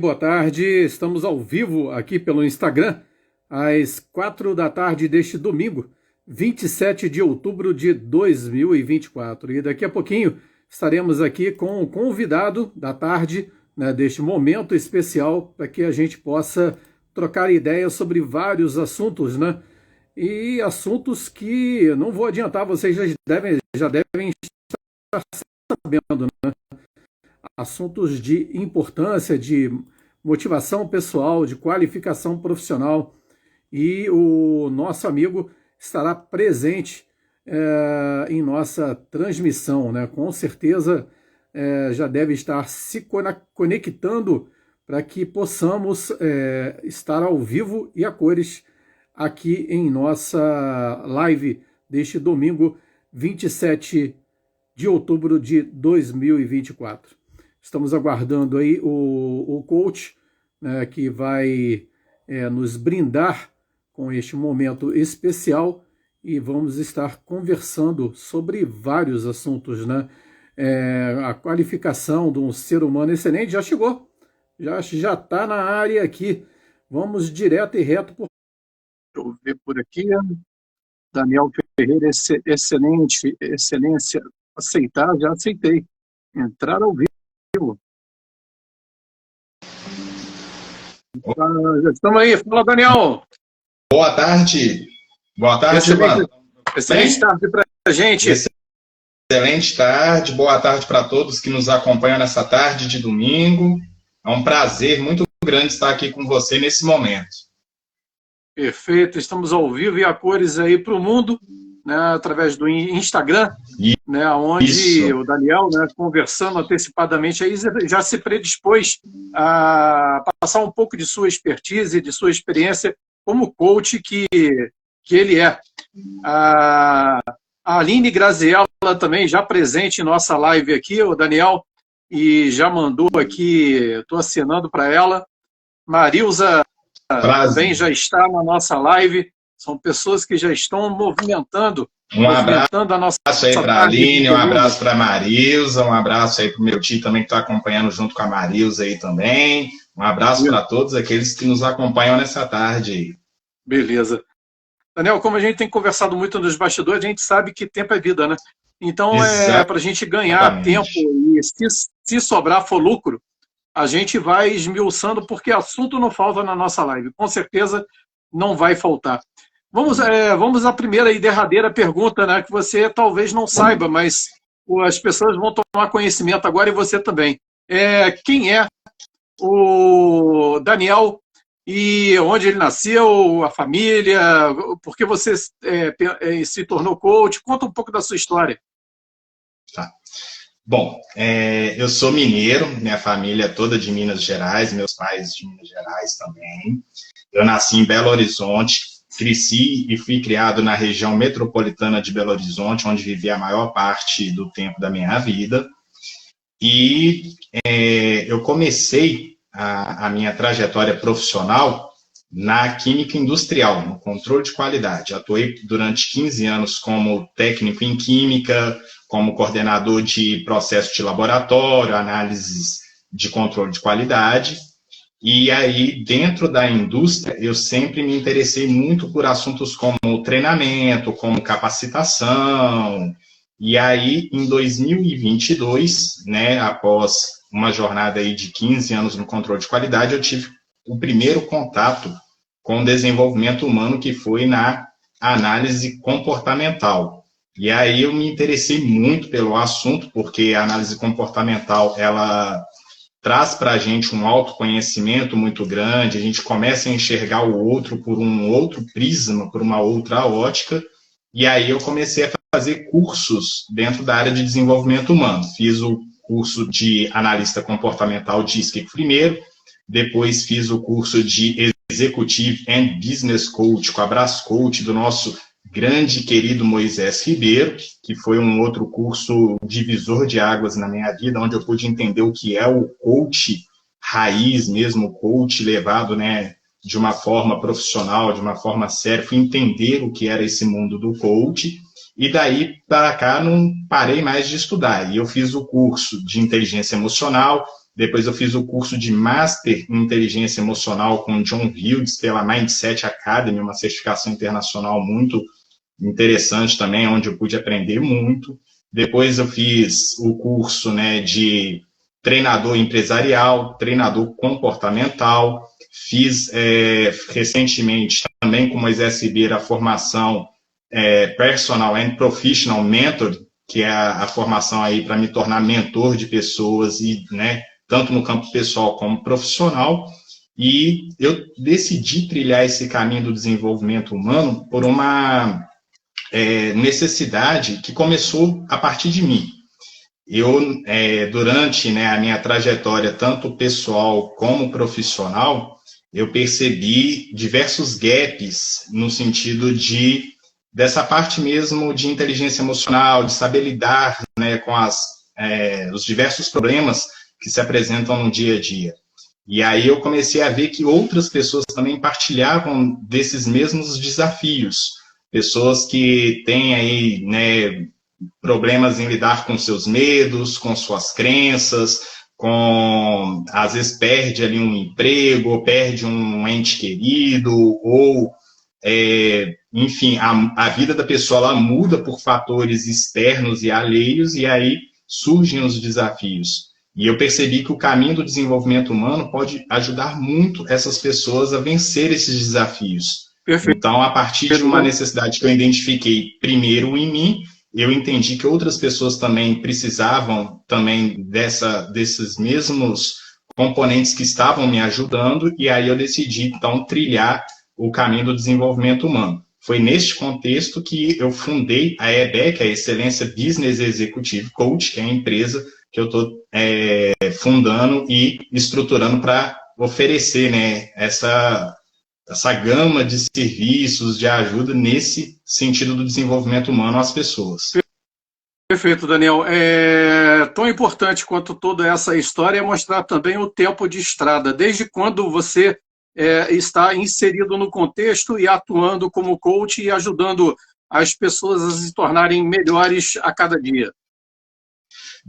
Boa tarde. Estamos ao vivo aqui pelo Instagram, às 4 da tarde deste domingo, 27 de outubro de 2024. E daqui a pouquinho estaremos aqui com o convidado da tarde, né, deste momento especial, para que a gente possa trocar ideias sobre vários assuntos, né? E assuntos que eu não vou adiantar, vocês já devem estar sabendo, né? Assuntos de importância, de motivação pessoal, de qualificação profissional. E o nosso amigo estará presente em nossa transmissão, né? Com certeza já deve estar se conectando para que possamos estar ao vivo e a cores aqui em nossa live deste domingo, 27 de outubro de 2024. Estamos aguardando aí o coach, né, que vai nos brindar com este momento especial e vamos estar conversando sobre vários assuntos, né? A qualificação de um ser humano excelente já chegou, já está na área aqui. Vamos direto e reto por... Deixa eu ver por aqui. Daniel Ferreira, excelente, excelência. Aceitar, já aceitei. Entrar ao vivo. Já estamos aí. Fala, Daniel. Boa tarde. Boa tarde, Ivan. Excelente tarde para a gente. Excelente tarde. Boa tarde para todos que nos acompanham nessa tarde de domingo. É um prazer muito grande estar aqui com você nesse momento. Perfeito. Estamos ao vivo e a cores aí para o mundo, né, através do Instagram, né, onde o Daniel, né, conversando antecipadamente, aí já se predispôs a passar um pouco de sua expertise, de sua experiência como coach que ele é. A Aline Graziella também já presente em nossa live aqui, o Daniel, e já mandou aqui, estou assinando para ela. Marilza também já está na nossa live. São pessoas que já estão movimentando a nossa aí para a Aline, um abraço para a Marilza, um abraço aí para o meu tio também que está acompanhando junto com a Marilza aí também. Um abraço para todos aqueles que nos acompanham nessa tarde aí. Beleza. Daniel, como a gente tem conversado muito nos bastidores, a gente sabe que tempo é vida, né? Então, para a gente ganhar tempo e se sobrar for lucro, a gente vai esmiuçando, porque assunto não falta na nossa live. Com certeza não vai faltar. Vamos à primeira e derradeira pergunta, né, que você talvez não saiba, mas as pessoas vão tomar conhecimento agora e você também. Quem é o Daniel e onde ele nasceu, a família, por que você se tornou coach? Conta um pouco da sua história. Tá. Bom, eu sou mineiro, minha família é toda de Minas Gerais, meus pais de Minas Gerais também. Eu nasci em Belo Horizonte, cresci e fui criado na região metropolitana de Belo Horizonte, onde vivi a maior parte do tempo da minha vida. E eu comecei a minha trajetória profissional na química industrial, no controle de qualidade. Atuei durante 15 anos como técnico em química, como coordenador de processo de laboratório, análises de controle de qualidade. E aí, dentro da indústria, eu sempre me interessei muito por assuntos como treinamento, como capacitação. E aí, em 2022, né, após uma jornada aí de 15 anos no controle de qualidade, eu tive o primeiro contato com o desenvolvimento humano, que foi na análise comportamental. E aí eu me interessei muito pelo assunto, porque a análise comportamental, ela traz para a gente um autoconhecimento muito grande, a gente começa a enxergar o outro por um outro prisma, por uma outra ótica, e aí eu comecei a fazer cursos dentro da área de desenvolvimento humano. Fiz o curso de analista comportamental DISC primeiro, depois fiz o curso de Executive and Business Coach com a Brascoach do nosso grande querido Moisés Ribeiro, que foi um outro curso divisor de águas na minha vida, onde eu pude entender o que é o coach raiz mesmo, o coach levado, né, de uma forma profissional, de uma forma séria, fui entender o que era esse mundo do coach, e daí para cá não parei mais de estudar. E eu fiz o curso de inteligência emocional, Depois eu fiz o curso de Master em Inteligência Emocional com John Hughes pela Mindset Academy, uma certificação internacional muito interessante também, onde eu pude aprender muito. Depois eu fiz o curso, né, de treinador empresarial, treinador comportamental. Fiz recentemente também com Moisés Ribeiro a formação Personal and Professional Mentor, que é a formação aí para me tornar mentor de pessoas, e, né, tanto no campo pessoal como profissional. E eu decidi trilhar esse caminho do desenvolvimento humano por uma necessidade que começou a partir de mim. Eu, durante, né, a minha trajetória, tanto pessoal como profissional, eu percebi diversos gaps no sentido dessa parte mesmo de inteligência emocional, de saber lidar, né, com os diversos problemas que se apresentam no dia a dia. E aí eu comecei a ver que outras pessoas também partilhavam desses mesmos desafios. Pessoas que têm aí, né, problemas em lidar com seus medos, com suas crenças, às vezes perde ali um emprego, ou perde um ente querido, ou, enfim, a vida da pessoa ela muda por fatores externos e alheios, e aí surgem os desafios. E eu percebi que o caminho do desenvolvimento humano pode ajudar muito essas pessoas a vencer esses desafios. Perfeito. Então, a partir de uma necessidade que eu identifiquei primeiro em mim, eu entendi que outras pessoas também precisavam também desses mesmos componentes que estavam me ajudando, e aí eu decidi, então, trilhar o caminho do desenvolvimento humano. Foi neste contexto que eu fundei a EBEC, a Excelência Business Executive Coach, que é a empresa que eu estou fundando e estruturando para oferecer, né, essa gama de serviços, de ajuda nesse sentido do desenvolvimento humano às pessoas. Perfeito, Daniel. Tão importante quanto toda essa história é mostrar também o tempo de estrada, desde quando você está inserido no contexto e atuando como coach e ajudando as pessoas a se tornarem melhores a cada dia.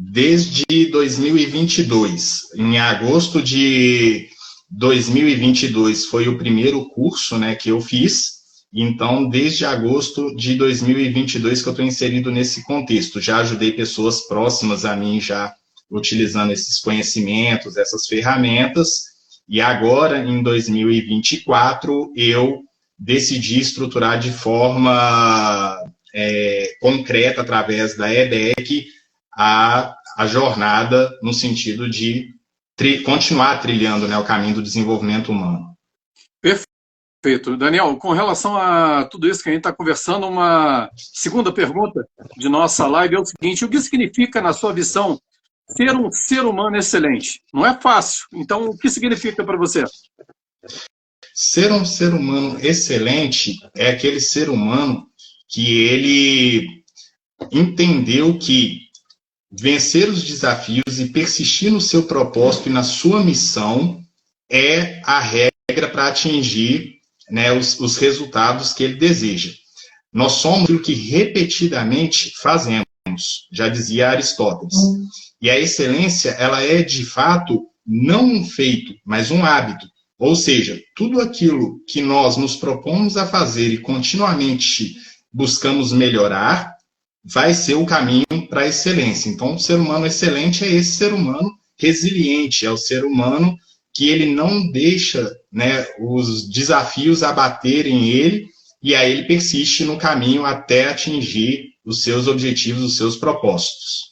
Desde 2022, em agosto de 2022 foi o primeiro curso, né, que eu fiz. Então, desde agosto de 2022 que eu estou inserido nesse contexto. Já ajudei pessoas próximas a mim, já utilizando esses conhecimentos, essas ferramentas. E agora, em 2024, eu decidi estruturar de forma concreta, através da EBEC, a jornada no sentido de continuar trilhando, né, o caminho do desenvolvimento humano. Perfeito. Daniel, com relação a tudo isso que a gente está conversando, uma segunda pergunta de nossa live é o seguinte: o que significa, na sua visão, ser um ser humano excelente? Não é fácil. Então, o que significa para você? Ser um ser humano excelente é aquele ser humano que ele entendeu que vencer os desafios e persistir no seu propósito e na sua missão é a regra para atingir, né, os resultados que ele deseja. Nós somos aquilo que repetidamente fazemos, já dizia Aristóteles. E a excelência, ela é, de fato, não um feito, mas um hábito. Ou seja, tudo aquilo que nós nos propomos a fazer e continuamente buscamos melhorar, vai ser o caminho para a excelência. Então, o ser humano excelente é esse ser humano resiliente, é o ser humano que ele não deixa, né, os desafios abaterem ele, e aí ele persiste no caminho até atingir os seus objetivos, os seus propósitos.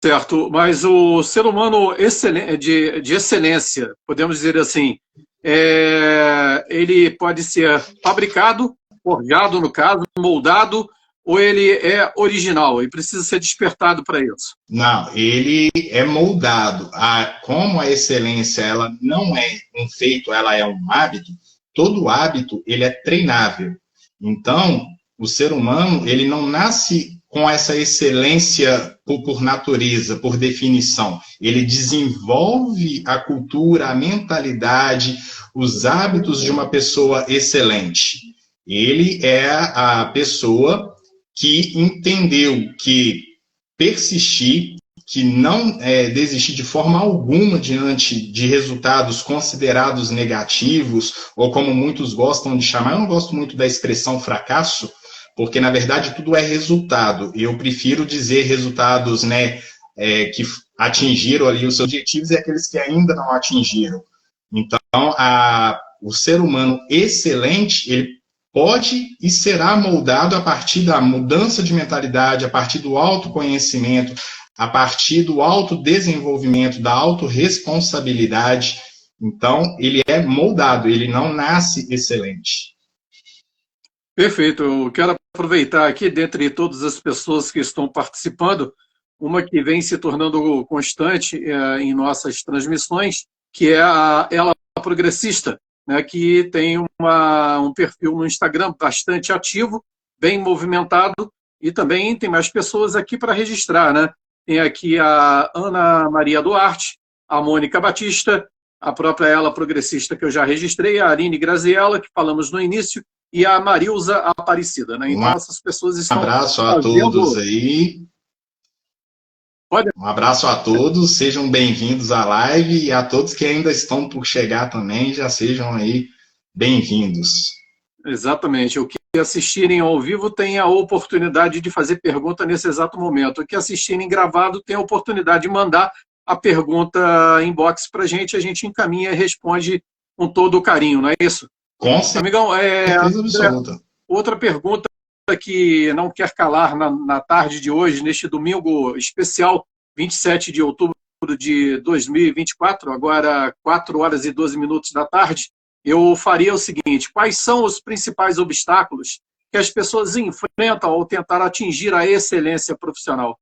Certo, mas o ser humano de excelência, podemos dizer assim, ele pode ser fabricado, forjado no caso, moldado, ou ele é original e precisa ser despertado para isso? Não, ele é moldado. Como a excelência ela não é um feito, ela é um hábito, todo hábito ele é treinável. Então, o ser humano ele não nasce com essa excelência por natureza, por definição. Ele desenvolve a cultura, a mentalidade, os hábitos de uma pessoa excelente. Ele é a pessoa que entendeu que persistir, que não desistir de forma alguma diante de resultados considerados negativos, ou como muitos gostam de chamar, eu não gosto muito da expressão fracasso, porque na verdade tudo é resultado. Eu prefiro dizer resultados, né, que atingiram ali os seus objetivos e aqueles que ainda não atingiram. Então, o ser humano excelente, ele pode e será moldado a partir da mudança de mentalidade, a partir do autoconhecimento, a partir do autodesenvolvimento, da autorresponsabilidade. Então, ele é moldado, ele não nasce excelente. Perfeito. Eu quero aproveitar aqui, dentre todas as pessoas que estão participando, uma que vem se tornando constante em nossas transmissões, que é a Ela Progressista, né, que tem um perfil no Instagram bastante ativo, bem movimentado, e também tem mais pessoas aqui para registrar, né? Tem aqui a Ana Maria Duarte, a Mônica Batista, a própria Ela Progressista que eu já registrei, a Aline Graziella, que falamos no início, e a Marilza Aparecida, né? Então essas pessoas estão... Um abraço a todos aí. Um abraço a todos, sejam bem-vindos à live, e a todos que ainda estão por chegar também, já sejam aí bem-vindos. Exatamente. O que assistirem ao vivo tem a oportunidade de fazer pergunta nesse exato momento. O que assistirem gravado tem a oportunidade de mandar a pergunta inbox para a gente encaminha e responde com todo o carinho, não é isso? Com certeza, amigão, absoluta. Outra pergunta que não quer calar na tarde de hoje, neste domingo especial, 27 de outubro de 2024, agora 4 horas e 12 minutos da tarde, eu faria o seguinte: quais são os principais obstáculos que as pessoas enfrentam ao tentar atingir a excelência profissional?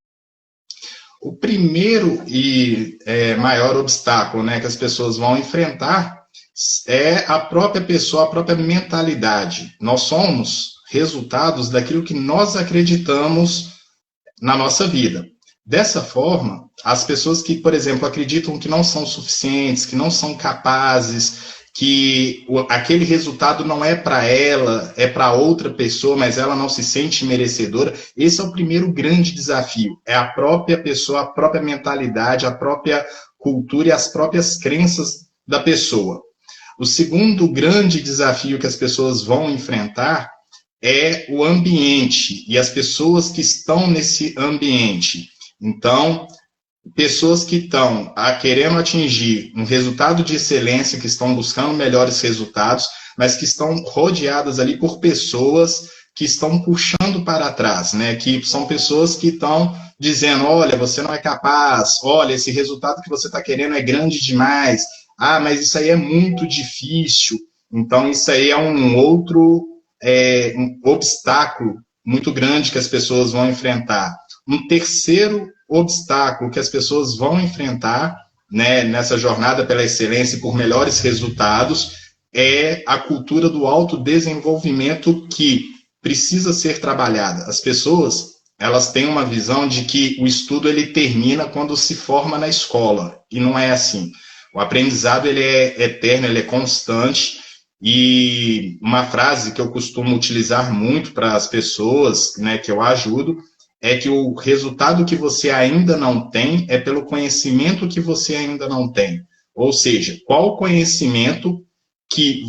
O primeiro e maior obstáculo, né, que as pessoas vão enfrentar é a própria pessoa, a própria mentalidade. Nós somos resultados daquilo que nós acreditamos na nossa vida. Dessa forma, as pessoas que, por exemplo, acreditam que não são suficientes, que não são capazes, que aquele resultado não é para ela, é para outra pessoa, mas ela não se sente merecedora, esse é o primeiro grande desafio. É a própria pessoa, a própria mentalidade, a própria cultura e as próprias crenças da pessoa. O segundo grande desafio que as pessoas vão enfrentar é o ambiente e as pessoas que estão nesse ambiente. Então, pessoas que estão querendo atingir um resultado de excelência, que estão buscando melhores resultados, mas que estão rodeadas ali por pessoas que estão puxando para trás, né? Que são pessoas que estão dizendo: olha, você não é capaz, olha, esse resultado que você está querendo é grande demais, mas isso aí é muito difícil. Então, isso aí é um outro um obstáculo muito grande que as pessoas vão enfrentar. Um terceiro obstáculo que as pessoas vão enfrentar, né, nessa jornada pela excelência e por melhores resultados é a cultura do autodesenvolvimento, que precisa ser trabalhada. As pessoas, elas têm uma visão de que o estudo ele termina quando se forma na escola, e não é assim. O aprendizado ele é eterno, ele é constante. E uma frase que eu costumo utilizar muito para as pessoas, né, que eu ajudo, é que o resultado que você ainda não tem é pelo conhecimento que você ainda não tem. Ou seja, qual conhecimento que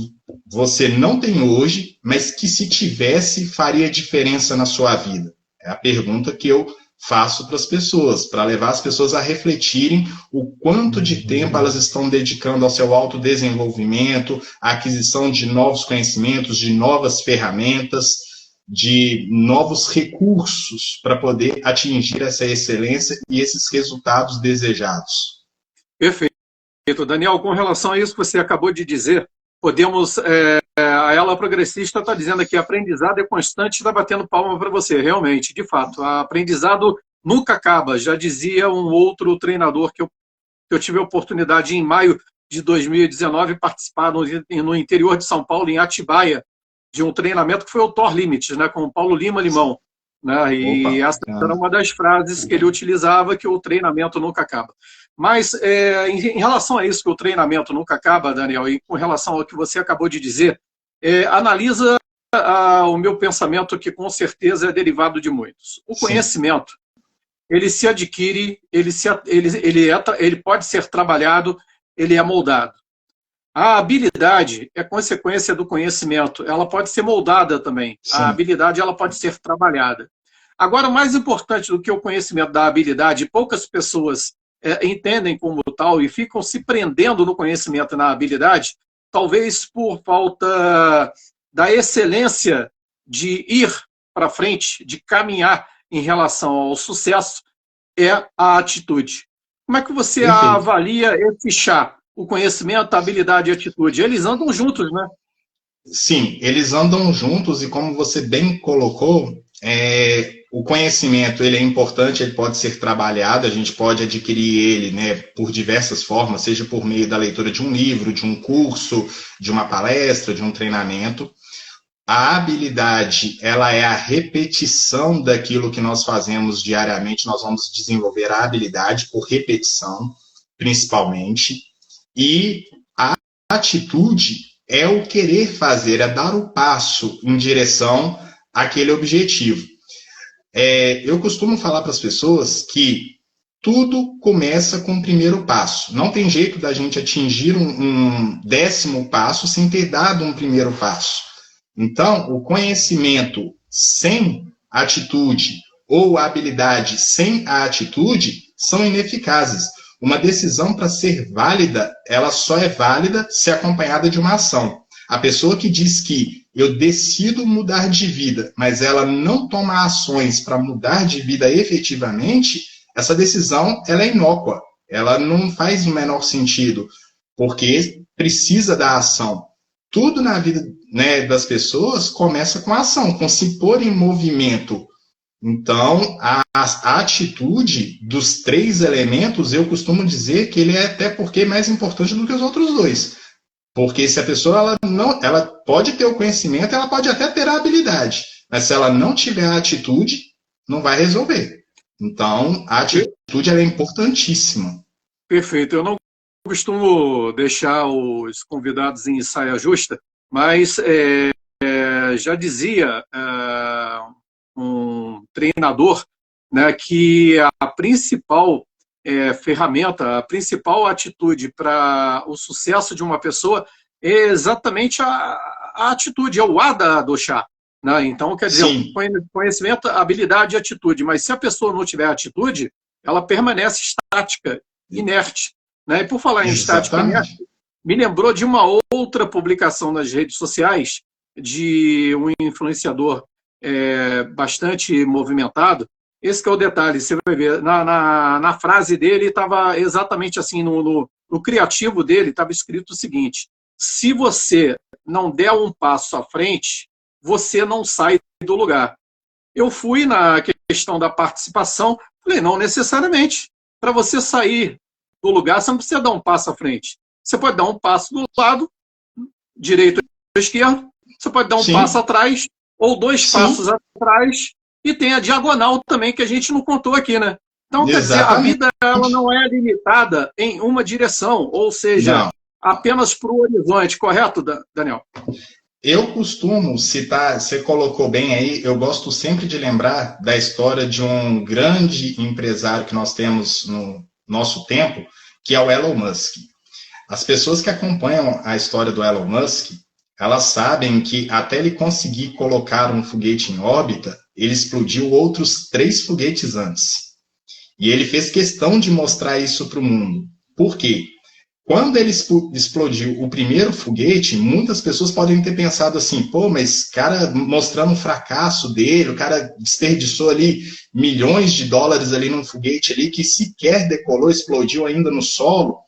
você não tem hoje, mas que se tivesse faria diferença na sua vida? É a pergunta que eu faço para as pessoas, para levar as pessoas a refletirem o quanto de tempo elas estão dedicando ao seu autodesenvolvimento, à aquisição de novos conhecimentos, de novas ferramentas, de novos recursos para poder atingir essa excelência e esses resultados desejados. Perfeito. Daniel, com relação a isso que você acabou de dizer, podemos... a Ela Progressista está dizendo aqui: aprendizado é constante, está batendo palma para você. Realmente, de fato, aprendizado nunca acaba. Já dizia um outro treinador que eu tive a oportunidade, em maio de 2019, participar no interior de São Paulo, em Atibaia, de um treinamento que foi o Thor Limits, né, com o Paulo Lima Limão. Né, e essa era uma das frases que ele utilizava, que o treinamento nunca acaba. Mas, em relação a isso, que o treinamento nunca acaba, Daniel, e com relação ao que você acabou de dizer, analisa o meu pensamento, que com certeza é derivado de muitos. O conhecimento, ele se adquire, ele pode ser trabalhado, ele é moldado. A habilidade é consequência do conhecimento, ela pode ser moldada também. Sim. A habilidade ela pode ser trabalhada. Agora, mais importante do que o conhecimento da habilidade, poucas pessoas entendem como tal e ficam se prendendo no conhecimento e na habilidade, talvez por falta da excelência de ir para frente, de caminhar em relação ao sucesso, é a atitude. Como é que você Perfeito. avalia esse chá? O conhecimento, a habilidade e a atitude. Eles andam juntos, né? Sim, eles andam juntos e como você bem colocou, o conhecimento ele é importante, ele pode ser trabalhado, a gente pode adquirir ele, né, por diversas formas, seja por meio da leitura de um livro, de um curso, de uma palestra, de um treinamento. A habilidade, ela é a repetição daquilo que nós fazemos diariamente, nós vamos desenvolver a habilidade por repetição, principalmente. E a atitude é o querer fazer, é dar o passo em direção àquele objetivo. Eu costumo falar para as pessoas que tudo começa com o primeiro passo. Não tem jeito da gente atingir um 10º passo sem ter dado um primeiro passo. Então, o conhecimento sem atitude ou a habilidade sem a atitude são ineficazes. Uma decisão, para ser válida, ela só é válida se acompanhada de uma ação. A pessoa que diz que eu decido mudar de vida, mas ela não toma ações para mudar de vida efetivamente, essa decisão ela é inócua. Ela não faz o menor sentido, porque precisa da ação. Tudo na vida, né, das pessoas começa com a ação, com se pôr em movimento. Então, a atitude dos 3 elementos, eu costumo dizer que ele é até porque mais importante do que os outros 2. Porque se a pessoa ela pode ter o conhecimento, ela pode até ter a habilidade, mas se ela não tiver a atitude, não vai resolver. Então, a atitude ela é importantíssima. Perfeito. Eu não costumo deixar os convidados em saia justa, mas já dizia um treinador, né, que a principal ferramenta, a principal atitude para o sucesso de uma pessoa é exatamente a atitude, é o A do chá. Né? Então, quer dizer, Sim. Conhecimento, habilidade e atitude. Mas se a pessoa não tiver atitude, ela permanece estática, inerte. Né? E por falar em estática inerte, me lembrou de uma outra publicação nas redes sociais de um influenciador bastante movimentado. Esse que é o detalhe, você vai ver, na frase dele estava exatamente assim, no criativo dele estava escrito o seguinte: se você não der um passo à frente, você não sai do lugar. Eu fui na questão da participação, falei, não necessariamente. Para você sair do lugar, você não precisa dar um passo à frente. Você pode dar um passo do lado, direito ou esquerdo, você pode dar um passo atrás, ou 2 passos atrás, e tem a diagonal também, que a gente não contou aqui, né? Então, quer dizer, a vida ela não é limitada em uma direção, ou seja, apenas para o horizonte, correto, Daniel? Eu costumo citar, você colocou bem aí, eu gosto sempre de lembrar da história de um grande empresário que nós temos no nosso tempo, que é o Elon Musk. As pessoas que acompanham a história do Elon Musk, elas sabem que até ele conseguir colocar um foguete em órbita, ele explodiu outros 3 foguetes antes. E ele fez questão de mostrar isso para o mundo. Por quê? Quando ele explodiu o primeiro foguete, muitas pessoas podem ter pensado assim, pô, mas cara mostrando o fracasso dele, o cara desperdiçou ali milhões de dólares ali num foguete ali que sequer decolou, explodiu ainda no solo.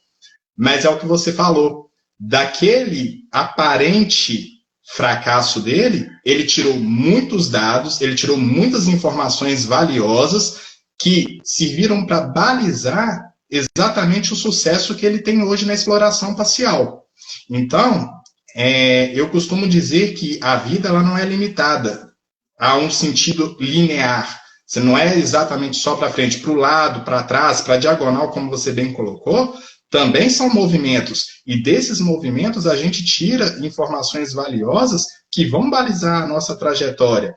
Mas é o que você falou. Daquele aparente fracasso dele, ele tirou muitos dados, ele tirou muitas informações valiosas que serviram para balizar exatamente o sucesso que ele tem hoje na exploração espacial. Então, eu costumo dizer que a vida ela não é limitada a um sentido linear. Você não é exatamente só para frente, para o lado, para trás, para a diagonal, como você bem colocou, também são movimentos. E desses movimentos a gente tira informações valiosas que vão balizar a nossa trajetória.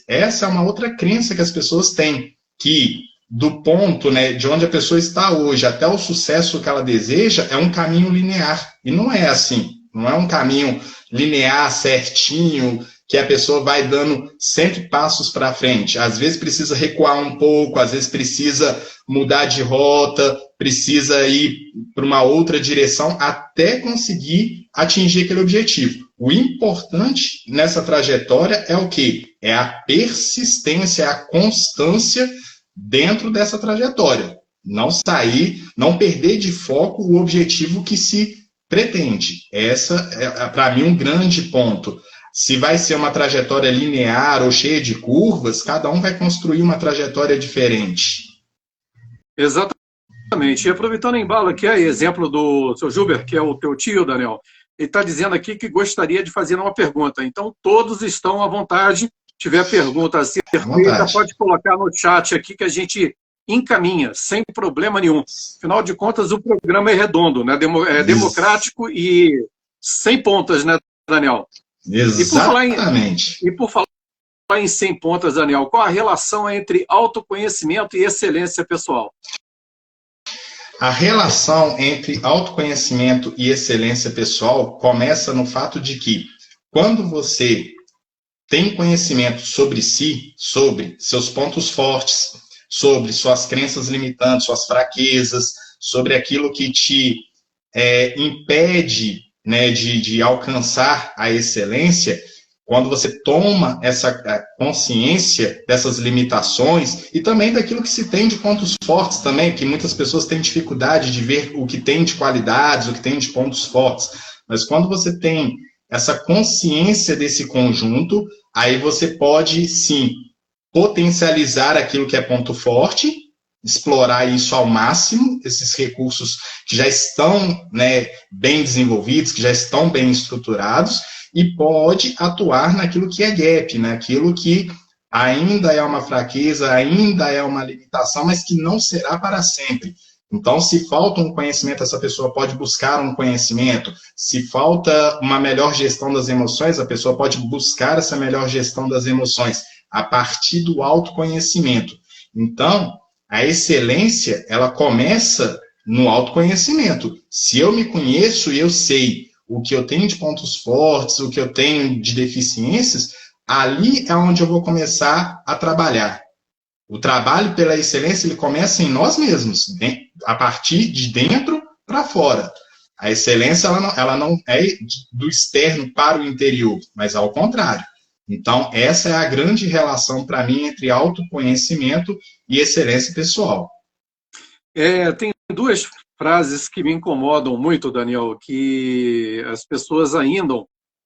Essa é uma outra crença que as pessoas têm, que do ponto, né, de onde a pessoa está hoje até o sucesso que ela deseja, é um caminho linear. E não é assim. Não é um caminho linear, certinho, que a pessoa vai dando sempre passos para frente. Às vezes precisa recuar um pouco, às vezes precisa mudar de rota, precisa ir para uma outra direção até conseguir atingir aquele objetivo. O importante nessa trajetória é o quê? É a persistência, é a constância dentro dessa trajetória. Não sair, não perder de foco o objetivo que se pretende. Essa é, para mim, um grande ponto. Se vai ser uma trajetória linear ou cheia de curvas, cada um vai construir uma trajetória diferente. Exatamente. E aproveitando o embalo aqui, é exemplo do seu Gilbert, que é o teu tio, Daniel, ele está dizendo aqui que gostaria de fazer uma pergunta. Então, todos estão à vontade. Se tiver pergunta a ser feita, pode colocar no chat aqui que a gente encaminha, sem problema nenhum. Afinal de contas, o programa é redondo, né? É democrático e sem pontas, né, Daniel? Exatamente. E por falar em 100 pontas, Daniel, qual a relação entre autoconhecimento e excelência pessoal? A relação entre autoconhecimento e excelência pessoal começa no fato de que, quando você tem conhecimento sobre si, sobre seus pontos fortes, sobre suas crenças limitantes, suas fraquezas, sobre aquilo que te impede, né, de alcançar a excelência, quando você toma essa consciência dessas limitações e também daquilo que se tem de pontos fortes também, que muitas pessoas têm dificuldade de ver o que tem de qualidades, o que tem de pontos fortes. Mas quando você tem essa consciência desse conjunto, aí você pode, sim, potencializar aquilo que é ponto forte, explorar isso ao máximo, esses recursos que já estão, né, bem desenvolvidos, que já estão bem estruturados, e pode atuar naquilo que é gap, naquilo que ainda é uma fraqueza, ainda é uma limitação, mas que não será para sempre. Então, se falta um conhecimento, essa pessoa pode buscar um conhecimento. Se falta uma melhor gestão das emoções, a pessoa pode buscar essa melhor gestão das emoções a partir do autoconhecimento. Então, a excelência, ela começa no autoconhecimento. Se eu me conheço e eu sei o que eu tenho de pontos fortes, o que eu tenho de deficiências, ali é onde eu vou começar a trabalhar. O trabalho pela excelência, ele começa em nós mesmos, a partir de dentro para fora. A excelência, ela não é do externo para o interior, mas ao contrário. Então, essa é a grande relação, para mim, entre autoconhecimento e excelência pessoal. Tem duas frases que me incomodam muito, Daniel, que as pessoas ainda,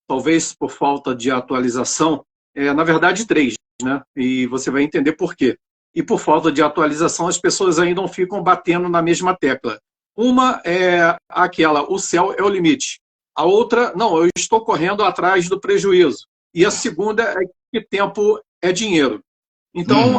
talvez por falta de atualização, na verdade, três, né? E você vai entender por quê. E por falta de atualização, as pessoas ainda ficam batendo na mesma tecla. Uma é aquela, o céu é o limite. A outra, não, eu estou correndo atrás do prejuízo. E a segunda é que tempo é dinheiro. Então,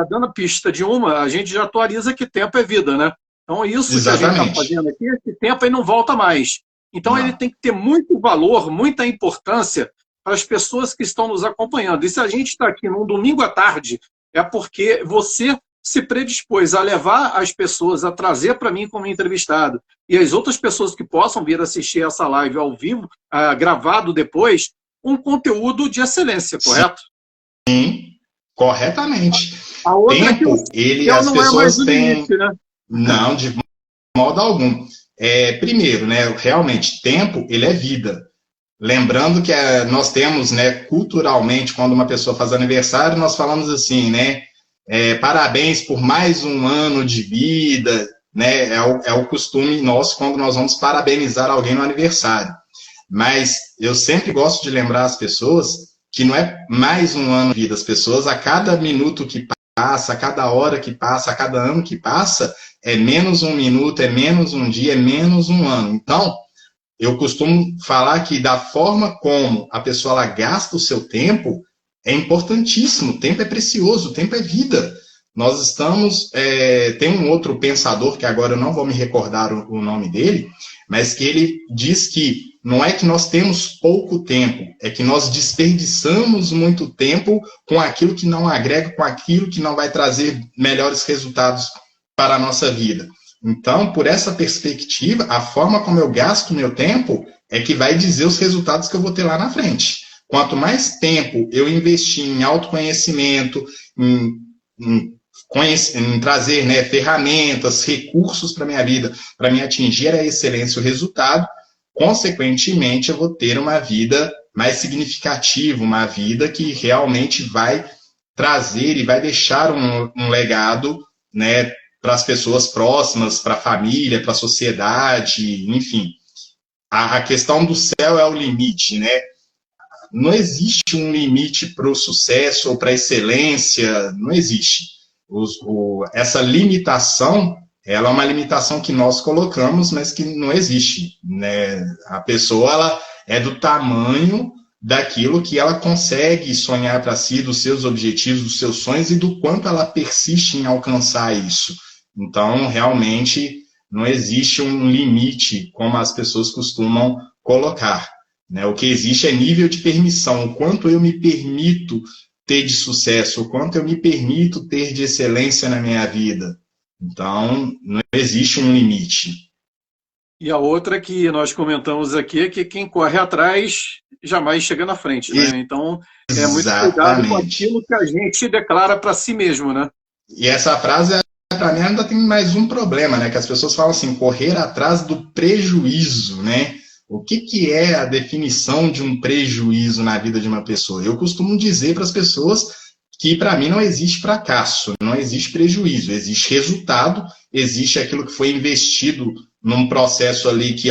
dando a pista de uma, a gente já atualiza que tempo é vida, né? Então, isso Exatamente. Que a gente está fazendo aqui, esse tempo aí não volta mais. Então, ele tem que ter muito valor, muita importância para as pessoas que estão nos acompanhando. E se a gente está aqui num domingo à tarde, é porque você se predispôs a levar as pessoas, a trazer para mim como entrevistado, e as outras pessoas que possam vir assistir essa live ao vivo, gravado depois, um conteúdo de excelência, correto? Sim, corretamente. A outra tempo, as pessoas têm... Limite, né? Não, de modo algum. Primeiro, né, realmente, tempo, ele é vida. Lembrando que nós temos, né, culturalmente, quando uma pessoa faz aniversário, nós falamos assim, né, parabéns por mais um ano de vida, né, é o costume nosso quando nós vamos parabenizar alguém no aniversário. Mas eu sempre gosto de lembrar as pessoas que não é mais um ano de vida. As pessoas, a cada minuto que passa, a cada hora que passa, a cada ano que passa, é menos um minuto, é menos um dia, é menos um ano. Então, eu costumo falar que da forma como a pessoa ela gasta o seu tempo, é importantíssimo. O tempo é precioso, o tempo é vida. Nós estamos... tem um outro pensador, que agora eu não vou me recordar o nome dele, mas que ele diz que não é que nós temos pouco tempo, é que nós desperdiçamos muito tempo com aquilo que não agrega, com aquilo que não vai trazer melhores resultados para a nossa vida. Então, por essa perspectiva, a forma como eu gasto meu tempo é que vai dizer os resultados que eu vou ter lá na frente. Quanto mais tempo eu investir em autoconhecimento, em trazer, né, ferramentas, recursos para a minha vida, para me atingir a excelência e o resultado, consequentemente eu vou ter uma vida mais significativa, uma vida que realmente vai trazer e vai deixar um legado, né, para as pessoas próximas, para a família, para a sociedade, enfim. A questão do céu é o limite, né? Não existe um limite para o sucesso ou para a excelência, não existe. Essa limitação, ela é uma limitação que nós colocamos, mas que não existe, né? A pessoa, ela é do tamanho daquilo que ela consegue sonhar para si, dos seus objetivos, dos seus sonhos e do quanto ela persiste em alcançar isso. Então, realmente, não existe um limite, como as pessoas costumam colocar, né? O que existe é nível de permissão, o quanto eu me permito ter de sucesso, o quanto eu me permito ter de excelência na minha vida. Então, não existe um limite. E a outra que nós comentamos aqui é que quem corre atrás jamais chega na frente, né? Então, é muito cuidado com aquilo que a gente declara para si mesmo, né? E essa frase, para mim, ainda tem mais um problema, né? Que as pessoas falam assim, correr atrás do prejuízo, né? O que é a definição de um prejuízo na vida de uma pessoa? Eu costumo dizer para as pessoas que, para mim, não existe fracasso, não existe prejuízo, existe resultado, existe aquilo que foi investido num processo ali que,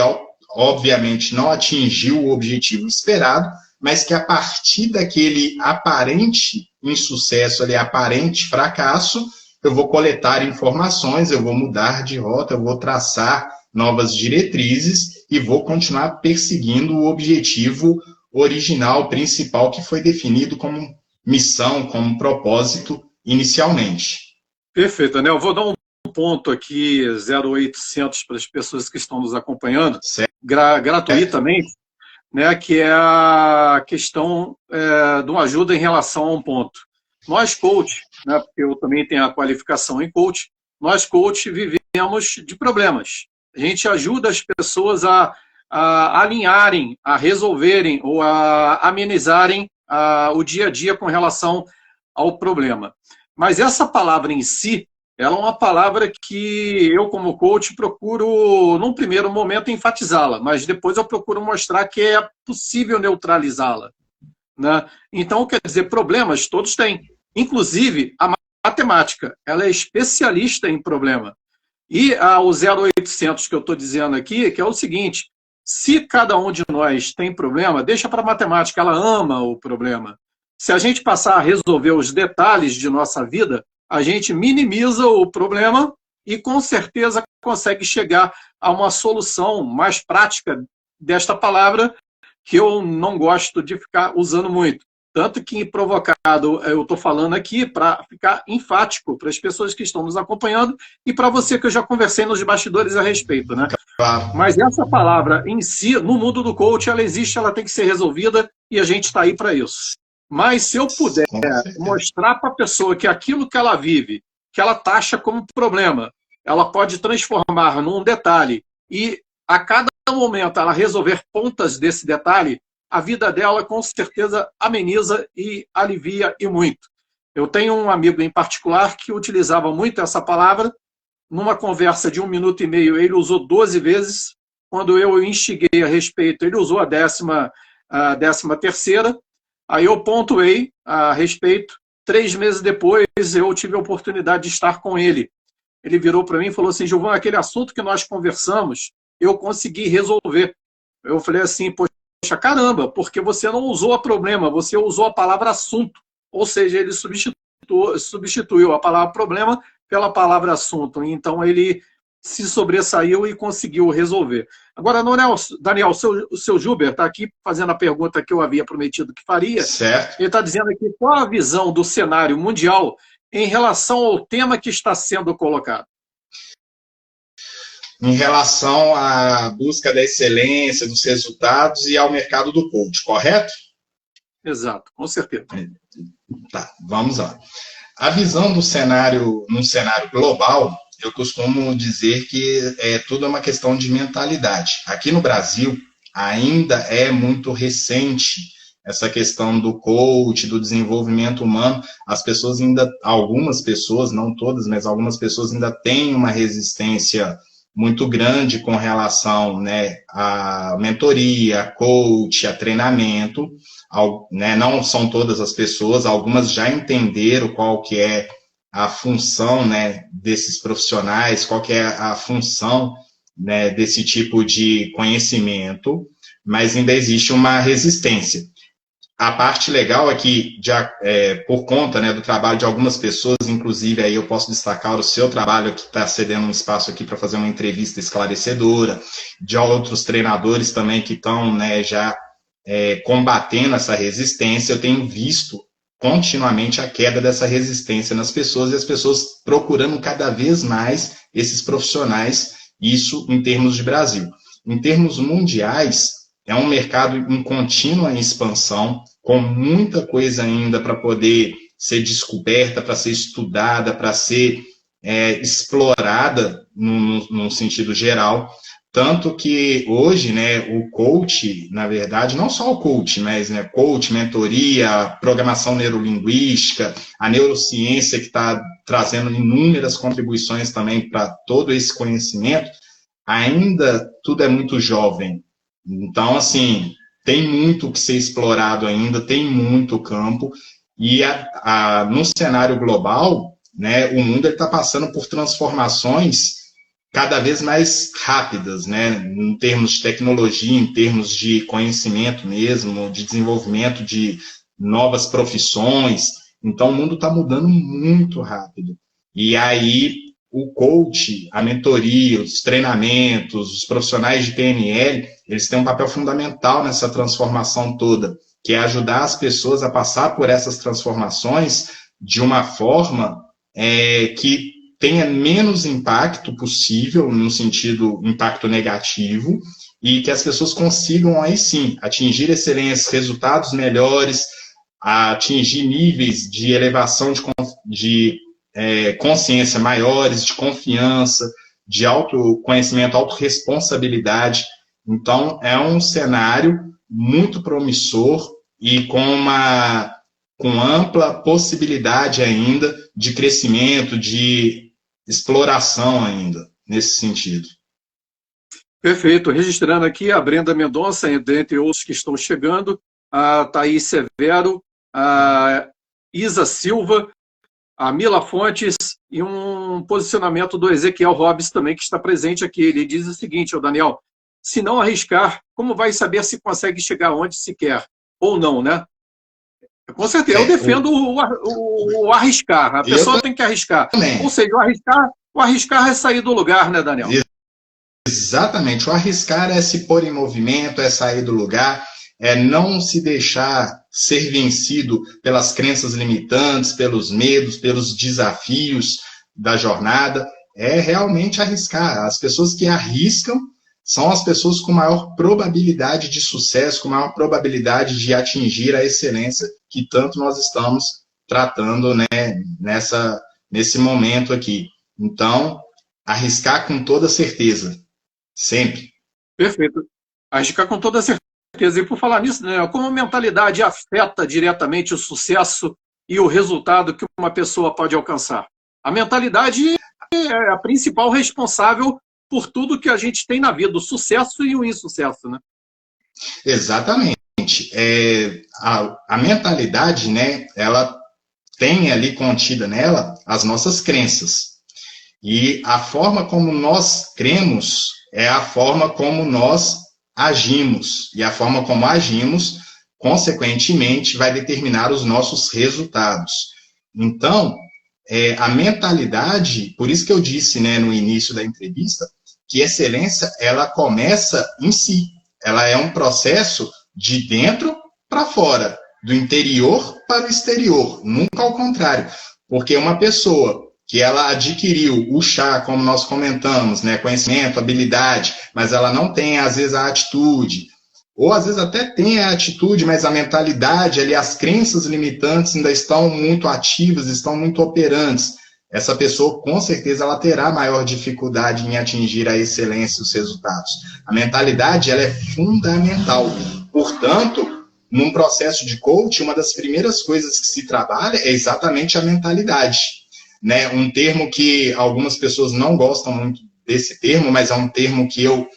obviamente, não atingiu o objetivo esperado, mas que a partir daquele aparente insucesso, ali, aparente fracasso, eu vou coletar informações, eu vou mudar de rota, eu vou traçar novas diretrizes e vou continuar perseguindo o objetivo original, principal, que foi definido como missão, como propósito inicialmente. Perfeito, Anel. Eu vou dar um ponto aqui, 0800, para as pessoas que estão nos acompanhando, gratuitamente, né, que é a questão de uma ajuda em relação a um ponto. Nós, coach, né, porque eu também tenho a qualificação em coach, nós, coach, vivemos de problemas. A gente ajuda as pessoas a alinharem, a resolverem ou a amenizarem o dia a dia com relação ao problema. Mas essa palavra em si, ela é uma palavra que eu, como coach, procuro, num primeiro momento, enfatizá-la, mas depois eu procuro mostrar que é possível neutralizá-la, né? Então, quer dizer, problemas todos têm. Inclusive, a matemática, ela é especialista em problema. E o 0800 que eu estou dizendo aqui, que é o seguinte, se cada um de nós tem problema, deixa para a matemática, ela ama o problema. Se a gente passar a resolver os detalhes de nossa vida, a gente minimiza o problema e com certeza consegue chegar a uma solução mais prática desta palavra, que eu não gosto de ficar usando muito. Tanto que, provocado, eu estou falando aqui para ficar enfático para as pessoas que estão nos acompanhando e para você, que eu já conversei nos bastidores a respeito, né? Mas essa palavra em si, no mundo do coach, ela existe, ela tem que ser resolvida e a gente está aí para isso. Mas se eu puder mostrar para a pessoa que aquilo que ela vive, que ela taxa como problema, ela pode transformar num detalhe e a cada momento ela resolver pontas desse detalhe, a vida dela com certeza ameniza e alivia e muito. Eu tenho um amigo em particular que utilizava muito essa palavra. Numa conversa de 1 minuto e meio, ele usou 12 vezes. Quando eu instiguei a respeito, ele usou a 13ª. Aí eu pontuei a respeito. 3 meses depois, eu tive a oportunidade de estar com ele. Ele virou para mim e falou assim, Gilvan, aquele assunto que nós conversamos, eu consegui resolver. Eu falei assim, poxa, caramba, porque você não usou a problema, você usou a palavra assunto. Ou seja, ele substituiu a palavra problema pela palavra assunto. Então, ele se sobressaiu e conseguiu resolver. Agora, Daniel, o seu Gilbert está aqui fazendo a pergunta que eu havia prometido que faria. Certo. Ele está dizendo aqui qual a visão do cenário mundial em relação ao tema que está sendo colocado. em relação à busca da excelência, dos resultados e ao mercado do coach, correto? Exato, com certeza. Tá, vamos lá. A visão do cenário, num cenário global, eu costumo dizer que tudo é uma questão de mentalidade. Aqui no Brasil, ainda é muito recente essa questão do coach, do desenvolvimento humano. As pessoas ainda, algumas pessoas, não todas, mas algumas pessoas ainda têm uma resistência muito grande com relação, né, à mentoria, a coach, a treinamento. Né, não são todas as pessoas, algumas já entenderam qual que é a função, né, desses profissionais, qual que é a função, né, desse tipo de conhecimento, mas ainda existe uma resistência. A parte legal é que, por conta, né, do trabalho de algumas pessoas, inclusive aí eu posso destacar o seu trabalho, que está cedendo um espaço aqui para fazer uma entrevista esclarecedora, de outros treinadores também que estão, né, já combatendo essa resistência. Eu tenho visto continuamente a queda dessa resistência nas pessoas e as pessoas procurando cada vez mais esses profissionais, isso em termos de Brasil. Em termos mundiais, é um mercado em contínua expansão, com muita coisa ainda para poder ser descoberta, para ser estudada, para ser explorada num sentido geral. Tanto que hoje, né, o coach, na verdade, não só o coach, mas, né, coach, mentoria, programação neurolinguística, a neurociência que está trazendo inúmeras contribuições também para todo esse conhecimento, ainda tudo é muito jovem. Então, assim, tem muito que ser explorado ainda, tem muito campo, e no cenário global, né, o mundo está passando por transformações cada vez mais rápidas, né, em termos de tecnologia, em termos de conhecimento mesmo, de desenvolvimento de novas profissões. Então, o mundo está mudando muito rápido. E aí, o coach, a mentoria, os treinamentos, os profissionais de PNL, eles têm um papel fundamental nessa transformação toda, que é ajudar as pessoas a passar por essas transformações de uma forma que tenha menos impacto possível, no sentido impacto negativo, e que as pessoas consigam, aí sim, atingir excelência, resultados melhores, atingir níveis de elevação de consciência maiores, de confiança, de autoconhecimento, autorresponsabilidade. Então, é um cenário muito promissor e com ampla possibilidade ainda de crescimento, de exploração ainda, nesse sentido. Perfeito. Registrando aqui a Brenda Mendonça, dentre outros que estão chegando, a Thaís Severo, a Isa Silva, a Mila Fontes e um posicionamento do Ezequiel Hobbs também, que está presente aqui. Ele diz o seguinte, Daniel: se não arriscar, como vai saber se consegue chegar onde se quer? Ou não, né? Com certeza, eu defendo o arriscar. A pessoa tem que arriscar. Também. Ou seja, o arriscar é sair do lugar, né, Daniel? Exatamente. O arriscar é se pôr em movimento, é sair do lugar, é não se deixar ser vencido pelas crenças limitantes, pelos medos, pelos desafios da jornada. É realmente arriscar. As pessoas que arriscam são as pessoas com maior probabilidade de sucesso, com maior probabilidade de atingir a excelência que tanto nós estamos tratando, né, nesse momento aqui. Então, arriscar com toda certeza, sempre. Perfeito. Arriscar com toda certeza. E por falar nisso, né, como a mentalidade afeta diretamente o sucesso e o resultado que uma pessoa pode alcançar? A mentalidade é a principal responsável por tudo que a gente tem na vida, o sucesso e o insucesso, né? Exatamente. A mentalidade, né, ela tem ali contida nela as nossas crenças. E a forma como nós cremos é a forma como nós agimos. E a forma como agimos, consequentemente, vai determinar os nossos resultados. Então, a mentalidade, por isso que eu disse, né, no início da entrevista, que excelência, ela começa em si. Ela é um processo de dentro para fora, do interior para o exterior, nunca ao contrário. Porque uma pessoa que ela adquiriu o chá, como nós comentamos, né, conhecimento, habilidade, mas ela não tem, às vezes, a atitude, ou às vezes até tem a atitude, mas a mentalidade, ali, as crenças limitantes ainda estão muito ativas, estão muito operantes. Essa pessoa, com certeza, ela terá maior dificuldade em atingir a excelência e os resultados. A mentalidade, ela é fundamental. Portanto, num processo de coaching, uma das primeiras coisas que se trabalha é exatamente a mentalidade, né? Um termo que algumas pessoas não gostam muito desse termo, mas é um termo que eu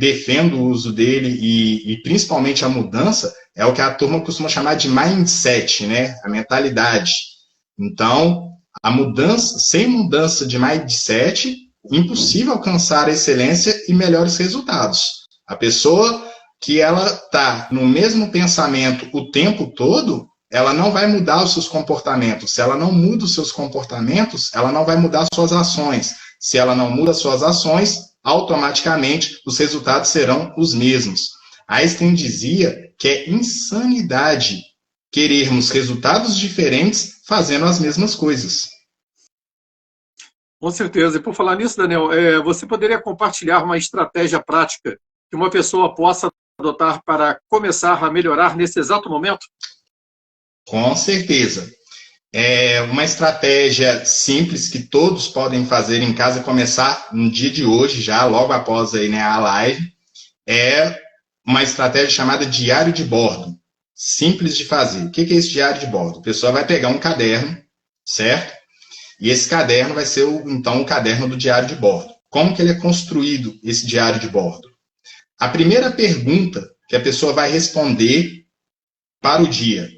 defendo o uso dele e principalmente a mudança, é o que a turma costuma chamar de mindset, né? A mentalidade. Então, a mudança, sem mudança de mindset, impossível alcançar a excelência e melhores resultados. A pessoa que ela está no mesmo pensamento o tempo todo, ela não vai mudar os seus comportamentos. Se ela não muda os seus comportamentos, ela não vai mudar suas ações. Se ela não muda suas ações, automaticamente os resultados serão os mesmos. Einstein dizia que é insanidade querermos resultados diferentes fazendo as mesmas coisas. Com certeza. E por falar nisso, Daniel, você poderia compartilhar uma estratégia prática que uma pessoa possa adotar para começar a melhorar nesse exato momento? Com certeza. Uma estratégia simples que todos podem fazer em casa, começar no dia de hoje, já logo após aí, né, a live, é uma estratégia chamada diário de bordo. Simples de fazer. O que é esse diário de bordo? A pessoa vai pegar um caderno, certo? E esse caderno vai ser, então, o caderno do diário de bordo. Como que ele é construído, esse diário de bordo? A primeira pergunta que a pessoa vai responder para o dia: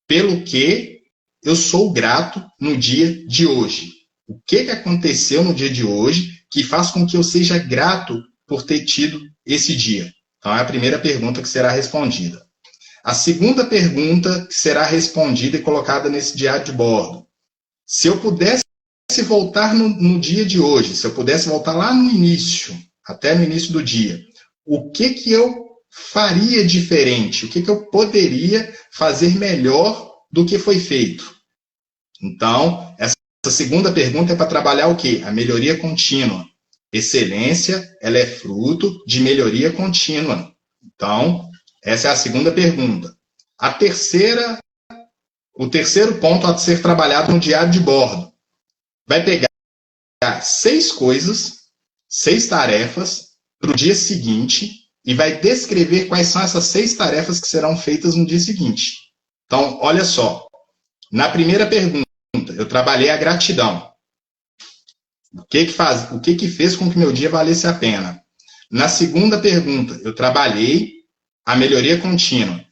pelo que eu sou grato no dia de hoje? O que aconteceu no dia de hoje que faz com que eu seja grato por ter tido esse dia? Então, é a primeira pergunta que será respondida. A segunda pergunta que será respondida e colocada nesse diário de bordo: se eu pudesse voltar no dia de hoje, se eu pudesse voltar lá no início, até no início do dia, o que eu faria diferente? O que eu poderia fazer melhor do que foi feito? Então, essa segunda pergunta é para trabalhar o quê? A melhoria contínua. Excelência, ela é fruto de melhoria contínua. Então, essa é a segunda pergunta. O terceiro ponto a ser trabalhado no diário de bordo. Vai pegar 6 coisas, 6 tarefas para o dia seguinte e vai descrever quais são essas 6 tarefas que serão feitas no dia seguinte. Então, olha só. Na primeira pergunta, eu trabalhei a gratidão. O que fez com que meu dia valesse a pena? Na segunda pergunta, eu trabalhei a melhoria contínua.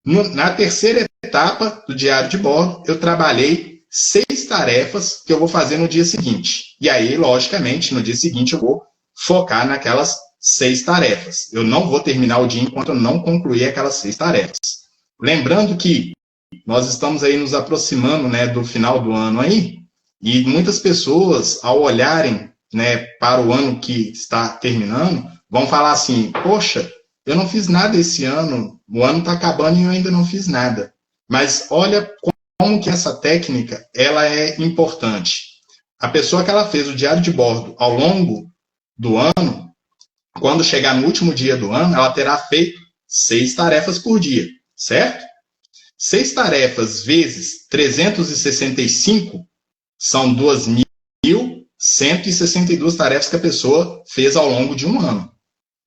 Na terceira etapa do diário de bordo, eu trabalhei 6 tarefas que eu vou fazer no dia seguinte. E aí, logicamente, no dia seguinte eu vou focar naquelas 6 tarefas. Eu não vou terminar o dia enquanto eu não concluir aquelas 6 tarefas. Lembrando que nós estamos aí nos aproximando, né, do final do ano aí, e muitas pessoas, ao olharem, né, para o ano que está terminando, vão falar assim: poxa, eu não fiz nada esse ano, o ano está acabando e eu ainda não fiz nada. Mas olha como que essa técnica ela é importante. A pessoa que ela fez o diário de bordo ao longo do ano, quando chegar no último dia do ano, ela terá feito 6 tarefas por dia, certo? 6 tarefas vezes 365 são 2.162 tarefas que a pessoa fez ao longo de um ano.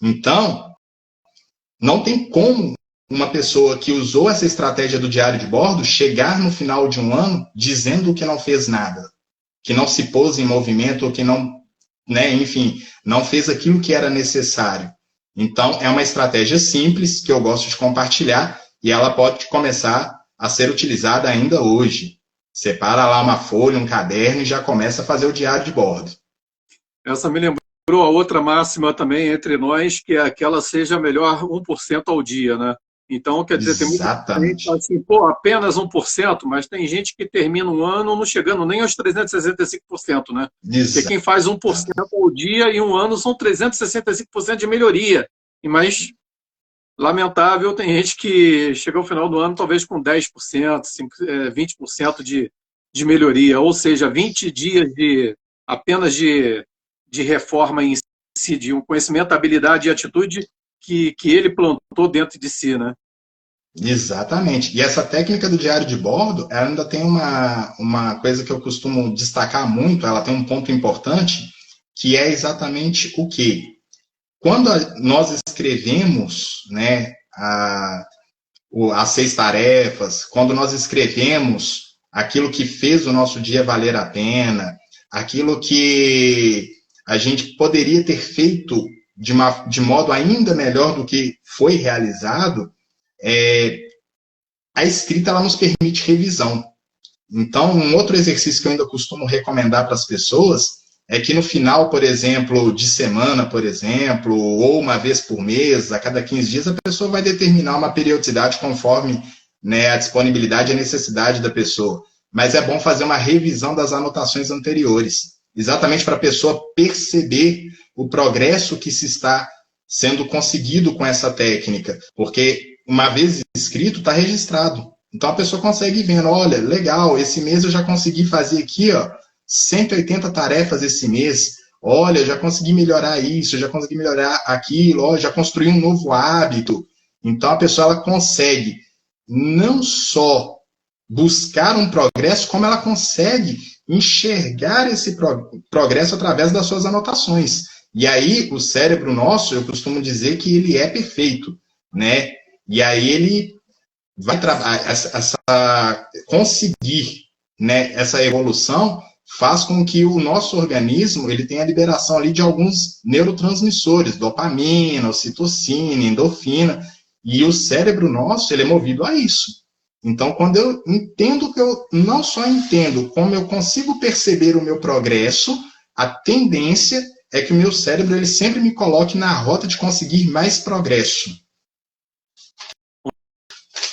Então, não tem como uma pessoa que usou essa estratégia do diário de bordo chegar no final de um ano dizendo que não fez nada, que não se pôs em movimento ou que não, né, enfim, não fez aquilo que era necessário. Então, é uma estratégia simples que eu gosto de compartilhar e ela pode começar a ser utilizada ainda hoje. Separa lá uma folha, um caderno e já começa a fazer o diário de bordo. Essa me lembrou a outra máxima também entre nós, que é aquela seja melhor 1% ao dia, né? Então, quer dizer, tem muita gente assim, pô, apenas 1%, mas tem gente que termina um ano não chegando nem aos 365%, né? Porque quem faz 1% ao dia em um ano são 365% de melhoria. Mas, lamentável, tem gente que chega ao final do ano talvez com 10%, 20% de melhoria, ou seja, 20 dias apenas de reforma em si, de um conhecimento, habilidade e atitude que ele plantou dentro de si, né? Exatamente. E essa técnica do diário de bordo, ela ainda tem uma coisa que eu costumo destacar muito, ela tem um ponto importante, que é exatamente o quê? Quando nós escrevemos, né, as 6 tarefas, quando nós escrevemos aquilo que fez o nosso dia valer a pena, aquilo que a gente poderia ter feito de modo ainda melhor do que foi realizado, a escrita ela nos permite revisão. Então, um outro exercício que eu ainda costumo recomendar para as pessoas é que no final, por exemplo, de semana, por exemplo, ou uma vez por mês, a cada 15 dias, a pessoa vai determinar uma periodicidade conforme, né, a disponibilidade e a necessidade da pessoa. Mas é bom fazer uma revisão das anotações anteriores, exatamente para a pessoa perceber o progresso que se está sendo conseguido com essa técnica, porque uma vez escrito, está registrado. Então a pessoa consegue ir vendo, olha, legal, esse mês eu já consegui fazer aqui, ó, 180 tarefas esse mês, olha, eu já consegui melhorar isso, eu já consegui melhorar aquilo, ó, já construí um novo hábito. Então a pessoa ela consegue não só buscar um progresso, como ela consegue enxergar esse progresso através das suas anotações. E aí o cérebro nosso, eu costumo dizer que ele é perfeito, né? E aí ele vai conseguir, né, essa evolução faz com que o nosso organismo ele tenha a liberação ali de alguns neurotransmissores, dopamina, ocitocina, endorfina, e o cérebro nosso ele é movido a isso. Então, quando eu entendo que eu não só entendo, como eu consigo perceber o meu progresso, a tendência é que o meu cérebro ele sempre me coloque na rota de conseguir mais progresso.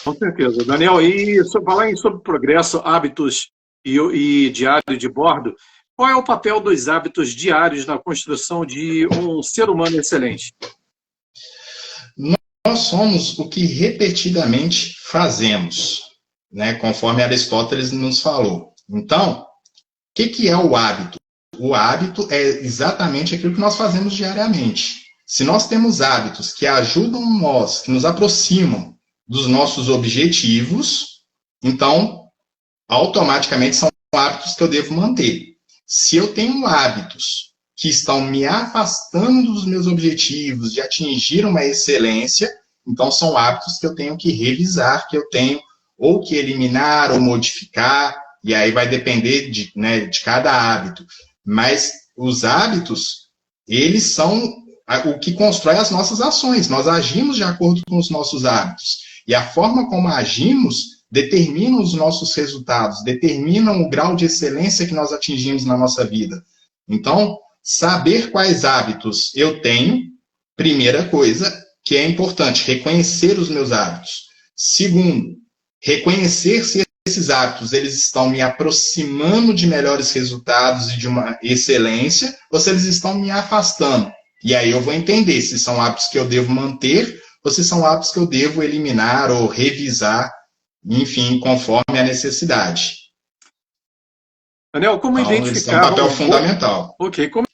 Com certeza. Daniel, e falar sobre progresso, hábitos e diário de bordo, qual é o papel dos hábitos diários na construção de um ser humano excelente? Nós somos o que repetidamente fazemos, né, conforme Aristóteles nos falou. Então, o que é o hábito? O hábito é exatamente aquilo que nós fazemos diariamente. Se nós temos hábitos que ajudam nós, que nos aproximam dos nossos objetivos, então, automaticamente são hábitos que eu devo manter. Se eu tenho hábitos que estão me afastando dos meus objetivos, de atingir uma excelência, então são hábitos que eu tenho que revisar, que eu tenho ou que eliminar ou modificar, e aí vai depender de cada hábito. Mas os hábitos, eles são o que constrói as nossas ações. Nós agimos de acordo com os nossos hábitos. E a forma como agimos determina os nossos resultados, determina o grau de excelência que nós atingimos na nossa vida. Então, saber quais hábitos eu tenho, primeira coisa que é importante, reconhecer os meus hábitos. Segundo, reconhecer se esses hábitos eles estão me aproximando de melhores resultados e de uma excelência, ou se eles estão me afastando. E aí eu vou entender se são hábitos que eu devo manter ou se são hábitos que eu devo eliminar ou revisar, enfim, conforme a necessidade. Daniel, como então, identificar... Eles têm um papel fundamental. Ok, como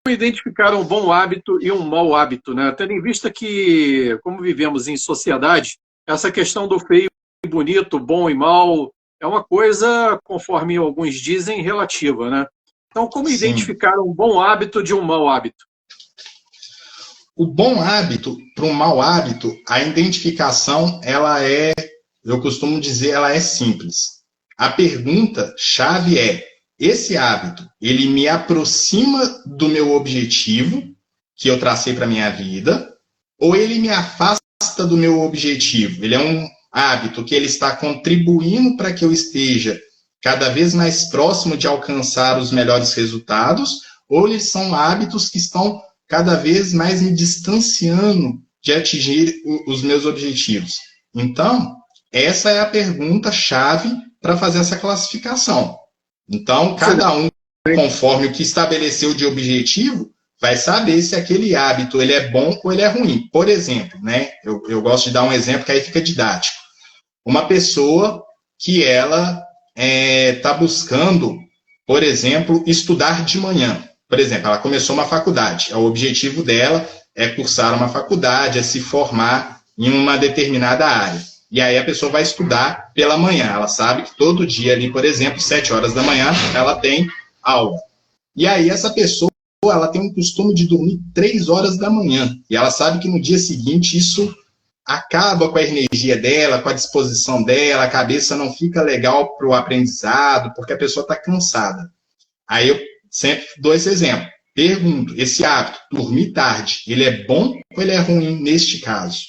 identificar um bom hábito e um mau hábito, né? Tendo em vista que, como vivemos em sociedade, essa questão do feio e bonito, bom e mal, é uma coisa, conforme alguns dizem, relativa, né? Então, como Sim. identificar um bom hábito de um mau hábito? O bom hábito para um mau hábito, a identificação, ela é, eu costumo dizer, ela é simples. A pergunta-chave é, esse hábito, ele me aproxima do meu objetivo, que eu tracei para a minha vida, ou ele me afasta do meu objetivo? Ele é um hábito que ele está contribuindo para que eu esteja cada vez mais próximo de alcançar os melhores resultados, ou eles são hábitos que estão cada vez mais me distanciando de atingir os meus objetivos. Então, essa é a pergunta-chave para fazer essa classificação. Então, cada um, conforme o que estabeleceu de objetivo, vai saber se aquele hábito ele é bom ou ele é ruim. Por exemplo, né, eu gosto de dar um exemplo que aí fica didático. Uma pessoa que ela está buscando, por exemplo, estudar de manhã. Por exemplo, ela começou uma faculdade. O objetivo dela é cursar uma faculdade, é se formar em uma determinada área. E aí a pessoa vai estudar pela manhã. Ela sabe que todo dia ali, por exemplo, 7 horas da manhã, ela tem aula. E aí essa pessoa, ela tem um costume de dormir 3 horas da manhã. E ela sabe que no dia seguinte isso acaba com a energia dela, com a disposição dela, a cabeça não fica legal para o aprendizado, porque a pessoa está cansada. Aí eu sempre dou esse exemplo. Pergunto, esse hábito, dormir tarde, ele é bom ou ele é ruim neste caso?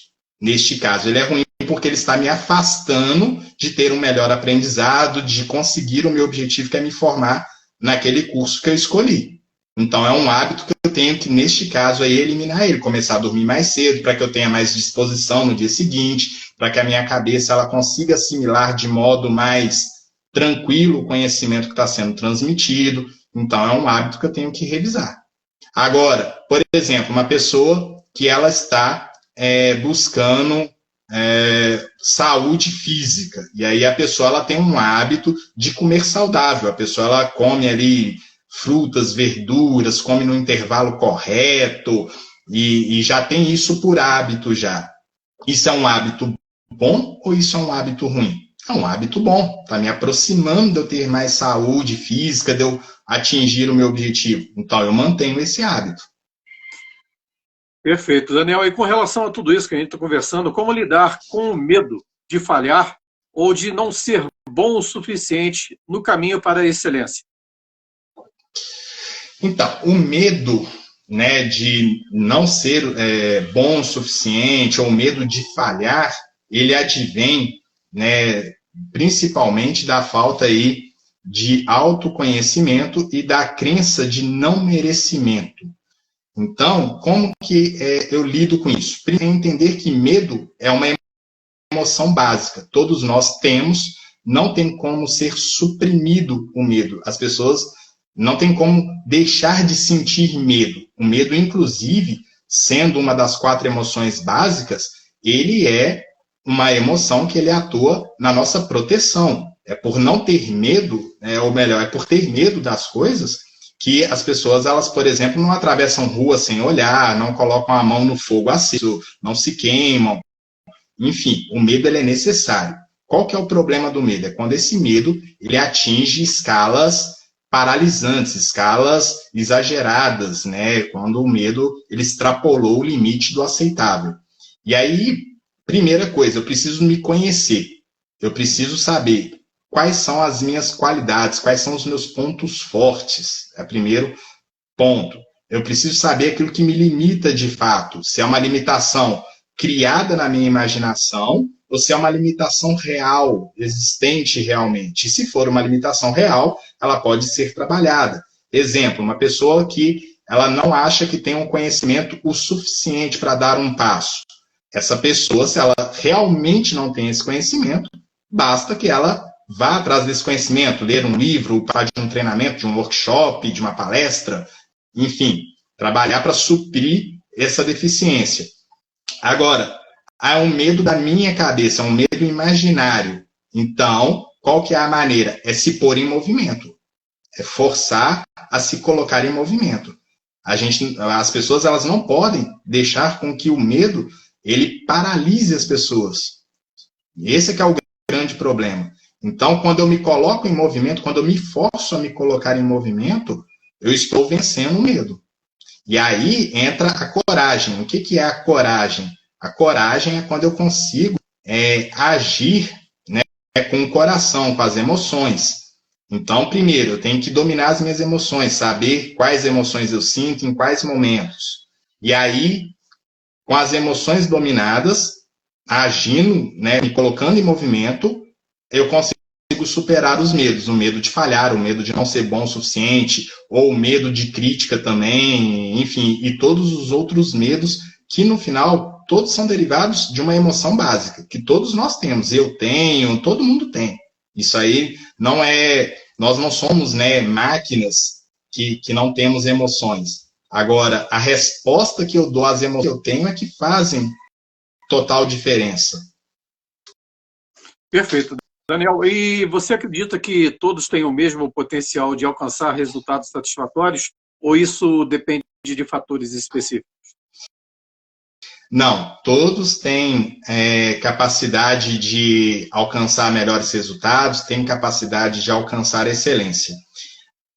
Neste caso, ele é ruim porque ele está me afastando de ter um melhor aprendizado, de conseguir o meu objetivo, que é me formar naquele curso que eu escolhi. Então, é um hábito que eu tenho que, neste caso, aí, eliminar ele, começar a dormir mais cedo, para que eu tenha mais disposição no dia seguinte, para que a minha cabeça ela consiga assimilar de modo mais tranquilo o conhecimento que está sendo transmitido. Então, é um hábito que eu tenho que revisar. Agora, por exemplo, uma pessoa que ela está buscando saúde física, e aí a pessoa ela tem um hábito de comer saudável, a pessoa ela come ali frutas, verduras, come no intervalo correto, e já tem isso por hábito já. Isso é um hábito bom ou isso é um hábito ruim? É um hábito bom, está me aproximando de eu ter mais saúde física, de eu atingir o meu objetivo. Então, eu mantenho esse hábito. Perfeito, Daniel. E com relação a tudo isso que a gente está conversando, como lidar com o medo de falhar ou de não ser bom o suficiente no caminho para a excelência? Então, o medo, né, de não ser bom o suficiente ou o medo de falhar, ele advém, né, principalmente da falta aí de autoconhecimento e da crença de não merecimento. Então, como que eu lido com isso? Primeiro, entender que medo é uma emoção básica. Todos nós temos, não tem como ser suprimido o medo. As pessoas não tem como deixar de sentir medo. O medo, inclusive, sendo uma das 4 emoções básicas, ele é uma emoção que ele atua na nossa proteção. É por não ter medo, ou melhor, é por ter medo das coisas, que as pessoas, elas, por exemplo, não atravessam rua sem olhar, não colocam a mão no fogo aceso, não se queimam. Enfim, o medo ele é necessário. Qual que é o problema do medo? É quando esse medo ele atinge escalas paralisantes, escalas exageradas, né? Quando o medo ele extrapolou o limite do aceitável. E aí, primeira coisa, eu preciso me conhecer. Eu preciso saber quais são as minhas qualidades, quais são os meus pontos fortes. É o primeiro ponto. Eu preciso saber aquilo que me limita de fato. Se é uma limitação criada na minha imaginação ou se é uma limitação real, existente realmente. E se for uma limitação real, ela pode ser trabalhada. Exemplo, uma pessoa que ela não acha que tem um conhecimento o suficiente para dar um passo. Essa pessoa, se ela realmente não tem esse conhecimento, basta que ela vá atrás desse conhecimento, ler um livro, participar de um treinamento, de um workshop, de uma palestra, enfim, trabalhar para suprir essa deficiência. Agora, há um medo da minha cabeça, é um medo imaginário. Então, qual que é a maneira? É se pôr em movimento. É forçar a se colocar em movimento. As pessoas elas não podem deixar com que o medo ele paralise as pessoas. Esse é que é o grande problema. Então, quando eu me coloco em movimento, quando eu me forço a me colocar em movimento, eu estou vencendo o medo. E aí entra a coragem. O que é a coragem? A coragem é quando eu consigo agir, né, com o coração, com as emoções. Então, primeiro, eu tenho que dominar as minhas emoções, saber quais emoções eu sinto, em quais momentos. E aí, com as emoções dominadas, agindo, né, me colocando em movimento, eu consigo superar os medos, o medo de falhar, o medo de não ser bom o suficiente, ou o medo de crítica também, enfim, e todos os outros medos que, no final, todos são derivados de uma emoção básica, que todos nós temos, eu tenho, todo mundo tem. Isso aí não é... Nós não somos, né, máquinas que não temos emoções. Agora, a resposta que eu dou às emoções que eu tenho é que fazem total diferença. Perfeito, Daniel, e você acredita que todos têm o mesmo potencial de alcançar resultados satisfatórios, ou isso depende de fatores específicos? Não, todos têm capacidade de alcançar melhores resultados, têm capacidade de alcançar excelência.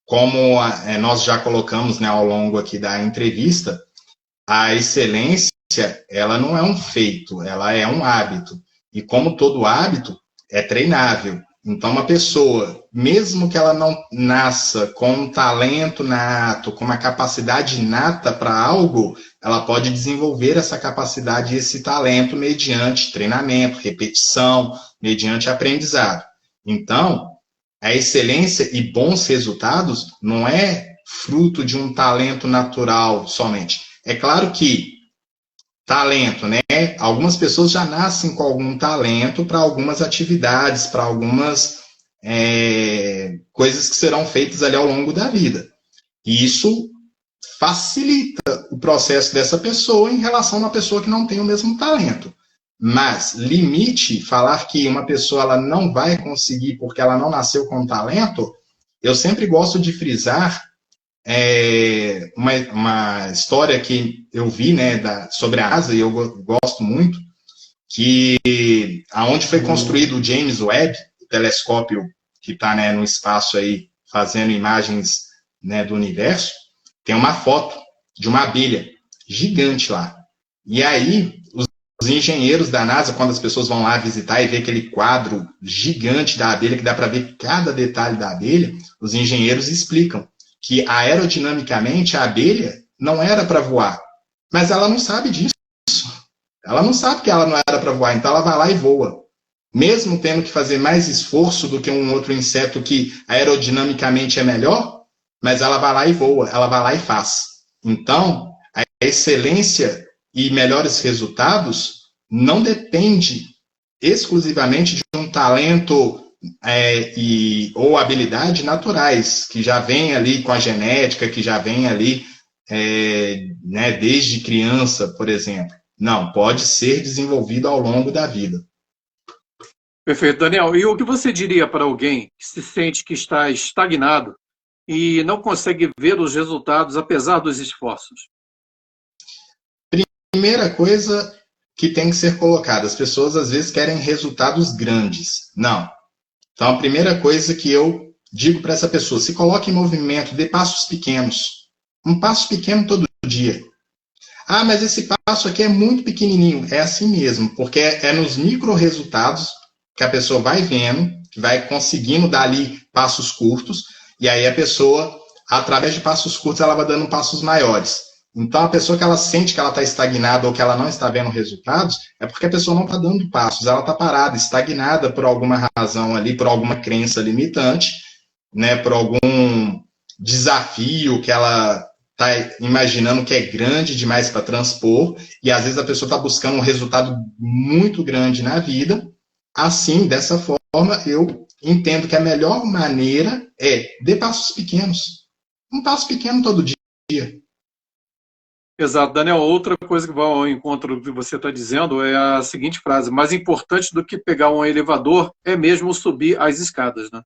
Como nós já colocamos, né, ao longo aqui da entrevista, a excelência, ela não é um feito, ela é um hábito. E como todo hábito, é treinável. Então, uma pessoa, mesmo que ela não nasça com um talento nato, com uma capacidade nata para algo, ela pode desenvolver essa capacidade e esse talento mediante treinamento, repetição, mediante aprendizado. Então, a excelência e bons resultados não é fruto de um talento natural somente. É claro que talento, né? Algumas pessoas já nascem com algum talento para algumas atividades, para algumas coisas que serão feitas ali ao longo da vida. E isso facilita o processo dessa pessoa em relação a uma pessoa que não tem o mesmo talento. Mas limite, falar que uma pessoa ela não vai conseguir porque ela não nasceu com talento, eu sempre gosto de frisar uma história que eu vi, né, sobre a NASA, e eu gosto muito, que aonde foi construído o James Webb, o telescópio que está, né, no espaço aí, fazendo imagens, né, do universo, tem uma foto de uma abelha gigante lá. E aí, os engenheiros da NASA, quando as pessoas vão lá visitar e ver aquele quadro gigante da abelha, que dá para ver cada detalhe da abelha, os engenheiros explicam que aerodinamicamente a abelha não era para voar, mas ela não sabe disso. Ela não sabe que ela não era para voar, então ela vai lá e voa. Mesmo tendo que fazer mais esforço do que um outro inseto que aerodinamicamente é melhor, mas ela vai lá e voa, ela vai lá e faz. Então, a excelência e melhores resultados não depende exclusivamente de um talento ou habilidade naturais, que já vem ali com a genética, que já vem ali né, desde criança, por exemplo. Não, pode ser desenvolvido ao longo da vida. Perfeito, Daniel. E o que você diria para alguém que se sente que está estagnado e não consegue ver os resultados apesar dos esforços? Primeira coisa que tem que ser colocada, as pessoas às vezes querem resultados grandes. Não. Então, a primeira coisa que eu digo para essa pessoa, se coloque em movimento, dê passos pequenos. Um passo pequeno todo dia. Ah, mas esse passo aqui é muito pequenininho. É assim mesmo, porque é nos micro-resultados que a pessoa vai vendo, que vai conseguindo dar ali passos curtos, e aí a pessoa, através de passos curtos, ela vai dando passos maiores. Então, a pessoa que ela sente que ela está estagnada ou que ela não está vendo resultados, é porque a pessoa não está dando passos, ela está parada, estagnada por alguma razão ali, por alguma crença limitante, né, por algum desafio que ela está imaginando que é grande demais para transpor, e às vezes a pessoa está buscando um resultado muito grande na vida. Assim, dessa forma, eu entendo que a melhor maneira é dê passos pequenos. Um passo pequeno todo dia. Exato, Daniel. Outra coisa que vai ao encontro do que você está dizendo é a seguinte frase: mais importante do que pegar um elevador é mesmo subir as escadas, né?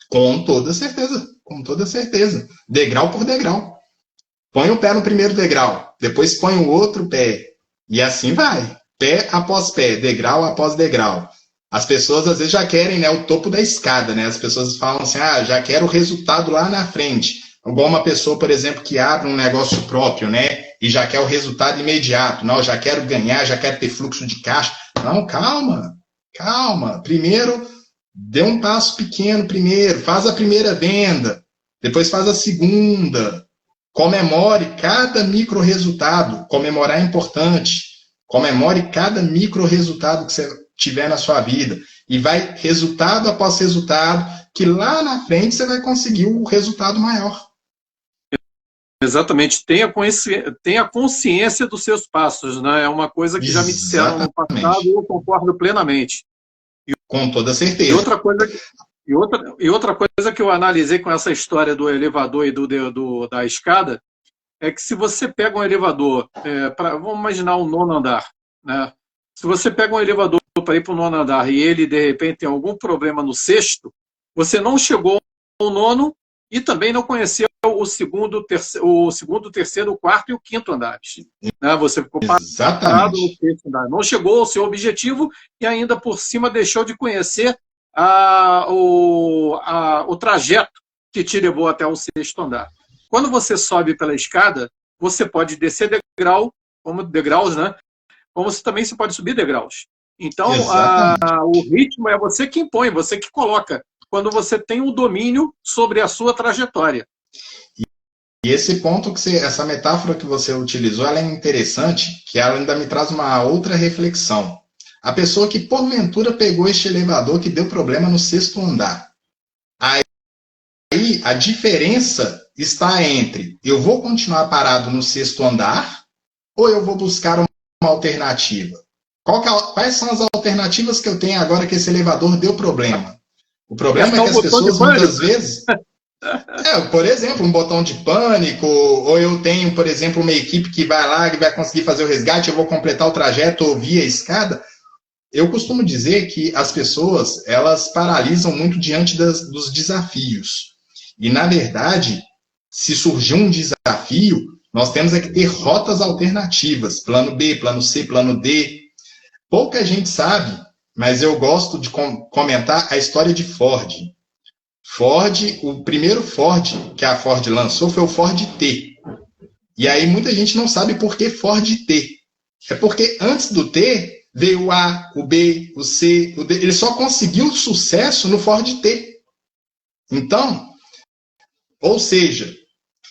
Com toda certeza, com toda certeza. Degrau por degrau. Põe o pé no primeiro degrau, depois põe o outro pé, e assim vai. Pé após pé, degrau após degrau. As pessoas às vezes já querem, né, o topo da escada, né? As pessoas falam assim, já quero o resultado lá na frente. Igual uma pessoa, por exemplo, que abre um negócio próprio, né? E já quer o resultado imediato. Não, já quero ganhar, já quero ter fluxo de caixa. Não, calma, calma. Primeiro, dê um passo pequeno primeiro. Faz a primeira venda. Depois faz a segunda. Comemore cada micro resultado. Comemorar é importante. Comemore cada micro resultado que você tiver na sua vida. E vai resultado após resultado, que lá na frente você vai conseguir o resultado maior. Exatamente. Tenha consciência dos seus passos, né? É uma coisa que já me disseram no passado e eu concordo plenamente. Com toda certeza. E outra coisa que eu analisei com essa história do elevador e da escada é que se você pega um elevador, vamos imaginar um nono andar, né? Se você pega um elevador para ir para o nono andar e ele, de repente, tem algum problema no sexto, você não chegou ao nono e também não conheceu o segundo, terceiro, o quarto e o quinto andares. Né? Você ficou parado no sexto andar. Não chegou ao seu objetivo e ainda por cima deixou de conhecer o trajeto que te levou até o sexto andar. Quando você sobe pela escada, você pode descer degraus, né? Como você também se pode subir degraus. Então, o ritmo é você que impõe, você que coloca, quando você tem o domínio sobre a sua trajetória. E esse ponto, essa metáfora que você utilizou, ela é interessante, que ela ainda me traz uma outra reflexão. A pessoa que, porventura, pegou este elevador que deu problema no sexto andar. Aí, a diferença está entre eu vou continuar parado no sexto andar ou eu vou buscar uma alternativa. Quais são as alternativas que eu tenho agora que esse elevador deu problema? O problema é que as pessoas, muitas vezes... por exemplo, um botão de pânico, ou eu tenho, por exemplo, uma equipe que vai lá, que vai conseguir fazer o resgate, eu vou completar o trajeto via escada. Eu costumo dizer que as pessoas, elas paralisam muito diante dos desafios. E, na verdade, se surgir um desafio, nós temos que ter rotas alternativas, plano B, plano C, plano D. Pouca gente sabe, mas eu gosto de comentar a história de Ford. O primeiro Ford que a Ford lançou foi o Ford T. E aí muita gente não sabe por que Ford T. É porque antes do T veio o A, o B, o C, o D. Ele só conseguiu sucesso no Ford T. Então, ou seja,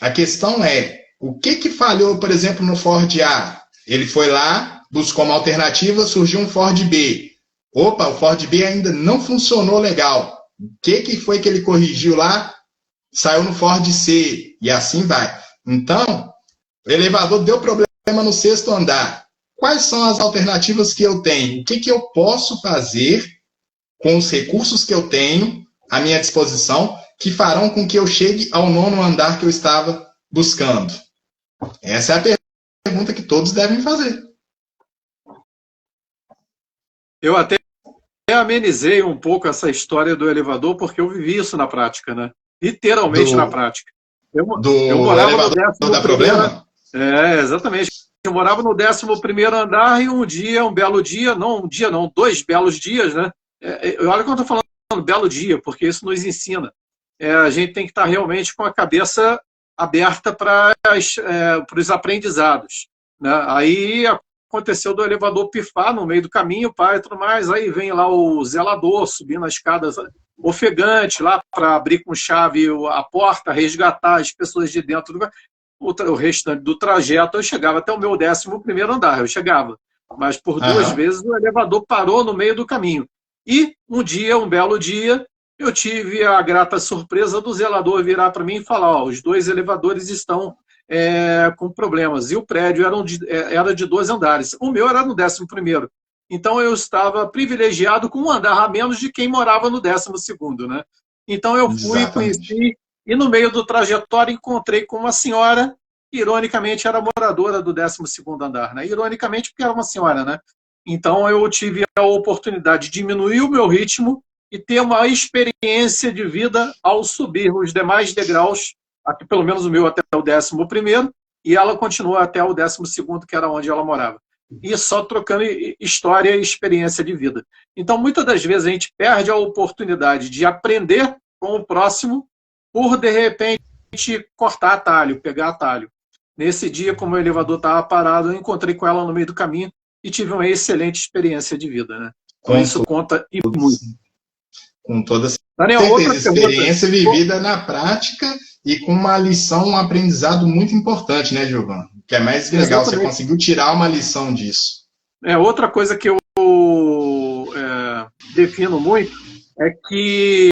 a questão é, o que falhou, por exemplo, no Ford A? Ele foi lá, buscou uma alternativa, surgiu um Ford B. Opa, o Ford B ainda não funcionou legal. O que foi que ele corrigiu lá? Saiu no Ford C, e assim vai. Então, o elevador deu problema no sexto andar. Quais são as alternativas que eu tenho? O que eu posso fazer com os recursos que eu tenho à minha disposição que farão com que eu chegue ao nono andar que eu estava buscando? Essa é a pergunta que todos devem fazer. Eu até amenizei um pouco essa história do elevador, porque eu vivi isso na prática, né? Literalmente na prática. Eu morava no 11º problema? Exatamente. Eu morava no 11º andar e um belo dia, não, 2 belos dias, né? Olha que eu estou falando belo dia, porque isso nos ensina. A gente tem que estar realmente com a cabeça aberta para os aprendizados. Né? Aí aconteceu do elevador pifar no meio do caminho, pai e tudo mais, aí vem lá o zelador subindo as escadas ofegante lá para abrir com chave a porta, resgatar as pessoas de dentro. O restante do trajeto eu chegava até o meu 11º andar, eu chegava. Mas por 2 vezes o elevador parou no meio do caminho. E um belo dia, eu tive a grata surpresa do zelador virar para mim e falar, os 2 elevadores estão com problemas. E o prédio era de 2 andares. O meu era no 11º. Então eu estava privilegiado com um andar a menos de quem morava no 12º, né? Então eu fui, conheci, e no meio do trajetório encontrei com uma senhora, ironicamente era moradora do 12º andar, né? Ironicamente porque era uma senhora, né? Então eu tive a oportunidade de diminuir o meu ritmo e ter uma experiência de vida ao subir os demais degraus, aqui pelo menos o meu até o 11º, e ela continua até o 12º, que era onde ela morava. E só trocando história e experiência de vida. Então, muitas das vezes a gente perde a oportunidade de aprender com o próximo por, de repente, cortar atalho, pegar atalho. Nesse dia, como o elevador estava parado, eu encontrei com ela no meio do caminho e tive uma excelente experiência de vida. Né? Então, isso conta e muito. Com toda certeza, experiência vivida na prática e com uma lição, um aprendizado muito importante, né, Giovanni? Que é mais legal, você conseguiu tirar uma lição disso. Outra coisa que eu defino muito é que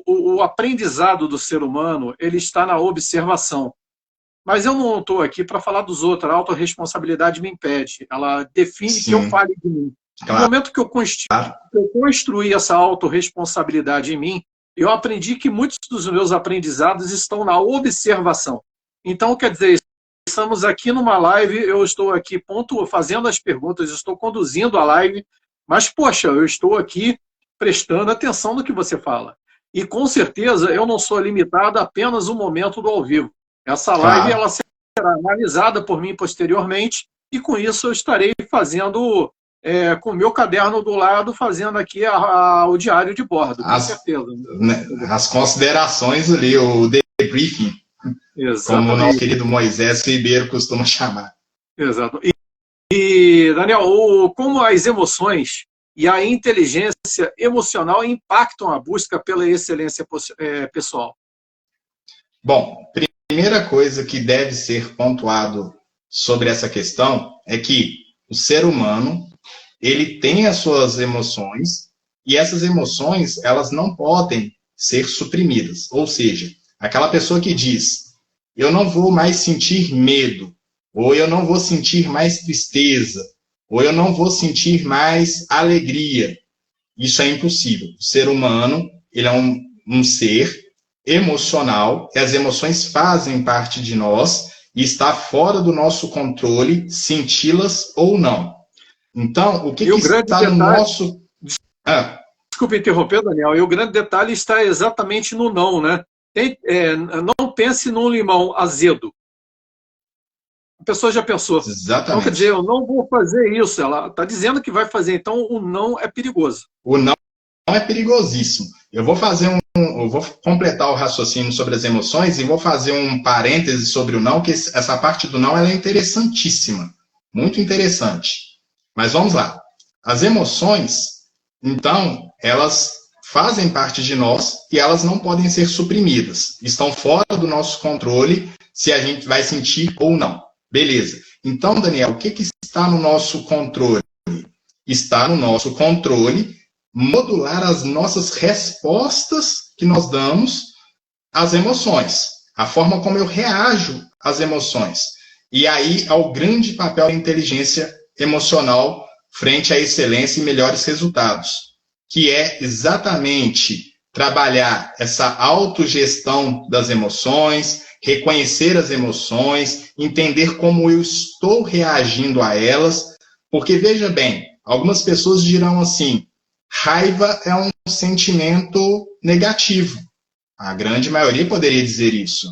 o aprendizado do ser humano ele está na observação. Mas eu não estou aqui para falar dos outros, a autorresponsabilidade me impede. Ela define que eu fale de mim. No momento que eu construí essa autorresponsabilidade em mim, eu aprendi que muitos dos meus aprendizados estão na observação. Então, quer dizer, estamos aqui numa live, eu estou aqui fazendo as perguntas, estou conduzindo a live, Mas, poxa, eu estou aqui prestando atenção no que você fala. E, com certeza, eu não sou limitado a apenas o momento do ao vivo. Essa live Claro. ela será analisada por mim posteriormente e, com isso, eu estarei fazendo, com o meu caderno do lado, fazendo aqui o diário de bordo, com certeza. As considerações ali, o debriefing, como o nosso querido Moisés Ribeiro costuma chamar. Exato. Daniel, como as emoções e a inteligência emocional impactam a busca pela excelência pessoal? Bom, primeira coisa que deve ser pontuado sobre essa questão é que o ser humano, ele tem as suas emoções e essas emoções, elas não podem ser suprimidas. Ou seja, aquela pessoa que diz, eu não vou mais sentir medo, ou eu não vou sentir mais tristeza, ou eu não vou sentir mais alegria. Isso é impossível. O ser humano, ele é um ser emocional, e as emoções fazem parte de nós, e está fora do nosso controle senti-las ou não. Então, o que está no nosso... Desculpe interromper, Daniel, e o grande detalhe está exatamente no não, né? Não pense num limão azedo. A pessoa já pensou. Exatamente. Então, quer dizer, eu não vou fazer isso. Ela está dizendo que vai fazer, então o não é perigoso. O não é perigosíssimo. Eu vou completar o raciocínio sobre as emoções e vou fazer um parêntese sobre o não, que essa parte do não ela é interessantíssima. Muito interessante. Mas vamos lá. As emoções, então, elas fazem parte de nós e elas não podem ser suprimidas. Estão fora do nosso controle se a gente vai sentir ou não. Beleza. Então, Daniel, o que está no nosso controle? Está no nosso controle modular as nossas respostas que nós damos às emoções. A forma como eu reajo às emoções. E aí, ao grande papel da inteligência emocional frente à excelência e melhores resultados, que é exatamente trabalhar essa autogestão das emoções, reconhecer as emoções, entender como eu estou reagindo a elas, porque, veja bem, algumas pessoas dirão assim, raiva é um sentimento negativo. A grande maioria poderia dizer isso.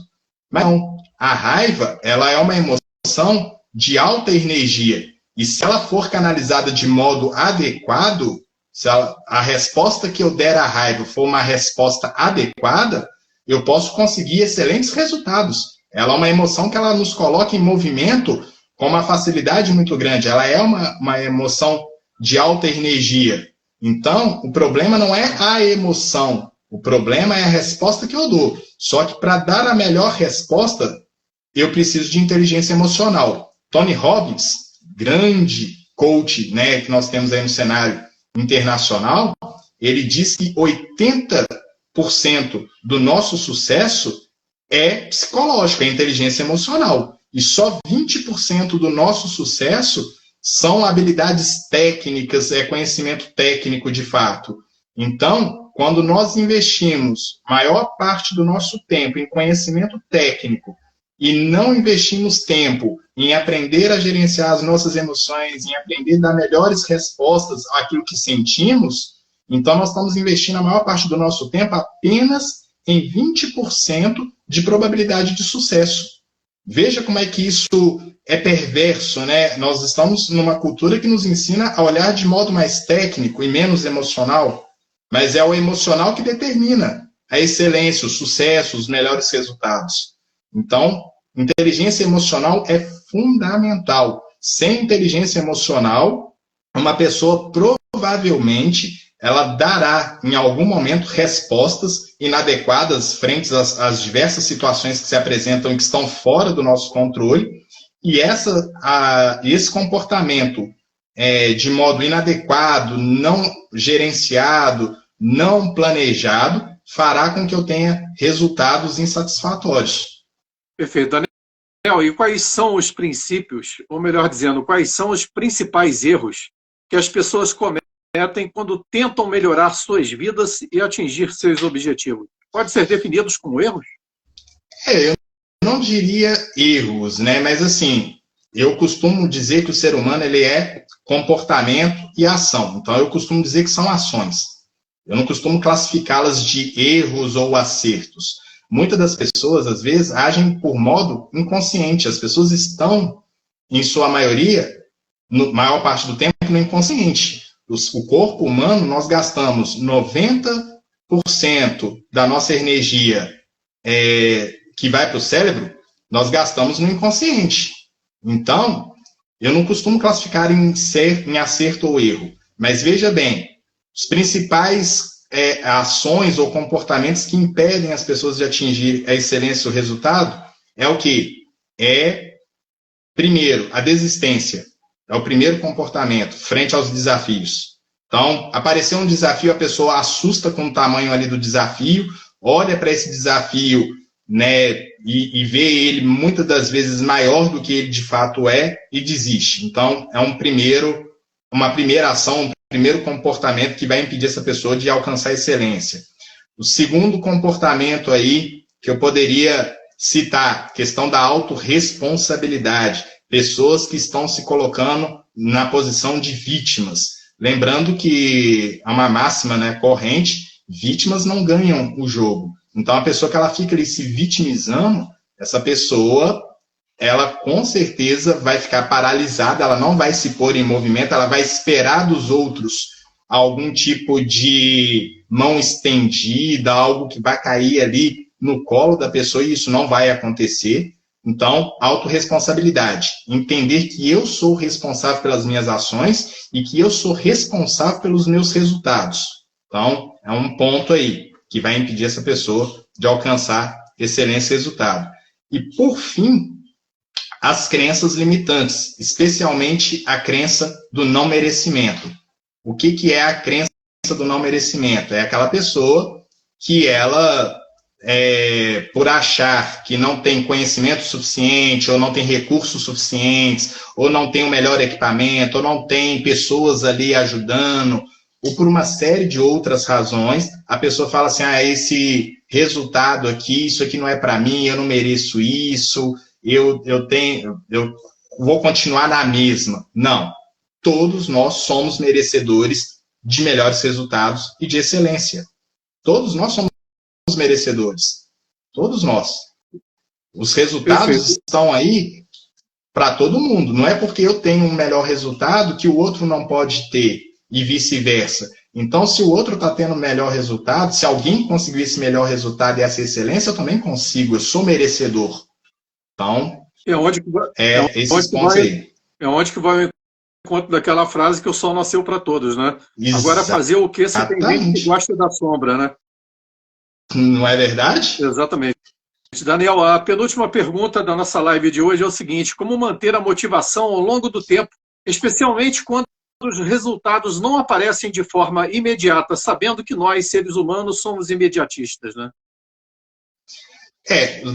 Mas não, a raiva ela é uma emoção de alta energia, e se ela for canalizada de modo adequado, se a resposta que eu der à raiva for uma resposta adequada, eu posso conseguir excelentes resultados. Ela é uma emoção que ela nos coloca em movimento com uma facilidade muito grande. Ela é uma emoção de alta energia. Então, o problema não é a emoção. O problema é a resposta que eu dou. Só que para dar a melhor resposta, eu preciso de inteligência emocional. Tony Robbins, grande coach, né, que nós temos aí no cenário internacional, ele diz que 80% do nosso sucesso é psicológico, é inteligência emocional. E só 20% do nosso sucesso são habilidades técnicas, é conhecimento técnico de fato. Então, quando nós investimos maior parte do nosso tempo em conhecimento técnico e não investimos tempo em aprender a gerenciar as nossas emoções, em aprender a dar melhores respostas àquilo que sentimos, então nós estamos investindo a maior parte do nosso tempo apenas em 20% de probabilidade de sucesso. Veja como é que isso é perverso, né? Nós estamos numa cultura que nos ensina a olhar de modo mais técnico e menos emocional, mas é o emocional que determina a excelência, o sucesso, os melhores resultados. Então, inteligência emocional é fundamental. Sem inteligência emocional, uma pessoa provavelmente ela dará, em algum momento, respostas inadequadas frente às diversas situações que se apresentam e que estão fora do nosso controle, e esse comportamento de modo inadequado, não gerenciado, não planejado, fará com que eu tenha resultados insatisfatórios. Perfeito. Daniel, e quais são os princípios, ou melhor dizendo, quais são os principais erros que as pessoas cometem quando tentam melhorar suas vidas e atingir seus objetivos? Pode ser definidos como erros? Eu não diria erros, né? Mas assim, eu costumo dizer que o ser humano ele é comportamento e ação. Então, eu costumo dizer que são ações. Eu não costumo classificá-las de erros ou acertos. Muitas das pessoas, às vezes, agem por modo inconsciente. As pessoas estão, em sua maioria, maior parte do tempo, no inconsciente. O corpo humano, nós gastamos 90% da nossa energia que vai para o cérebro, nós gastamos no inconsciente. Então, eu não costumo classificar em acerto ou erro, mas veja bem, os principais ações ou comportamentos que impedem as pessoas de atingir a excelência ou resultado é o quê? Primeiro, a desistência. É o primeiro comportamento, frente aos desafios. Então, apareceu um desafio, a pessoa assusta com o tamanho ali do desafio, olha para esse desafio, né, e vê ele muitas das vezes maior do que ele de fato é e desiste. Então, é uma primeira ação, um primeiro comportamento que vai impedir essa pessoa de alcançar a excelência. O segundo comportamento aí que eu poderia citar, questão da autorresponsabilidade. Pessoas que estão se colocando na posição de vítimas. Lembrando que é uma máxima, né, corrente, vítimas não ganham o jogo. Então, a pessoa que ela fica ali se vitimizando, essa pessoa, ela com certeza vai ficar paralisada, ela não vai se pôr em movimento, ela vai esperar dos outros algum tipo de mão estendida, algo que vai cair ali no colo da pessoa, e isso não vai acontecer. Então, autorresponsabilidade. Entender que eu sou responsável pelas minhas ações e que eu sou responsável pelos meus resultados. Então, é um ponto aí que vai impedir essa pessoa de alcançar excelência e resultado. E, por fim, as crenças limitantes, especialmente a crença do não merecimento. O que é a crença do não merecimento? É aquela pessoa que ela... por achar que não tem conhecimento suficiente, ou não tem recursos suficientes, ou não tem o melhor equipamento, ou não tem pessoas ali ajudando, ou por uma série de outras razões, a pessoa fala assim, esse resultado aqui, isso aqui não é para mim, eu não mereço isso, eu vou continuar na mesma. Não. Todos nós somos merecedores de melhores resultados e de excelência. Todos nós somos merecedores. Todos nós. Os resultados estão aí para todo mundo. Não é porque eu tenho um melhor resultado que o outro não pode ter e vice-versa. Então, se o outro está tendo melhor resultado, se alguém conseguir esse melhor resultado e essa excelência, eu também consigo. Eu sou merecedor. Então, esses pontos aí. É onde que vai o encontro daquela frase que o sol nasceu para todos, né? Agora, fazer o que se tem gente que gosta da sombra, né? Não é verdade? Exatamente. Daniel, a penúltima pergunta da nossa live de hoje é o seguinte: como manter a motivação ao longo do tempo, especialmente quando os resultados não aparecem de forma imediata, sabendo que nós, seres humanos, somos imediatistas, né?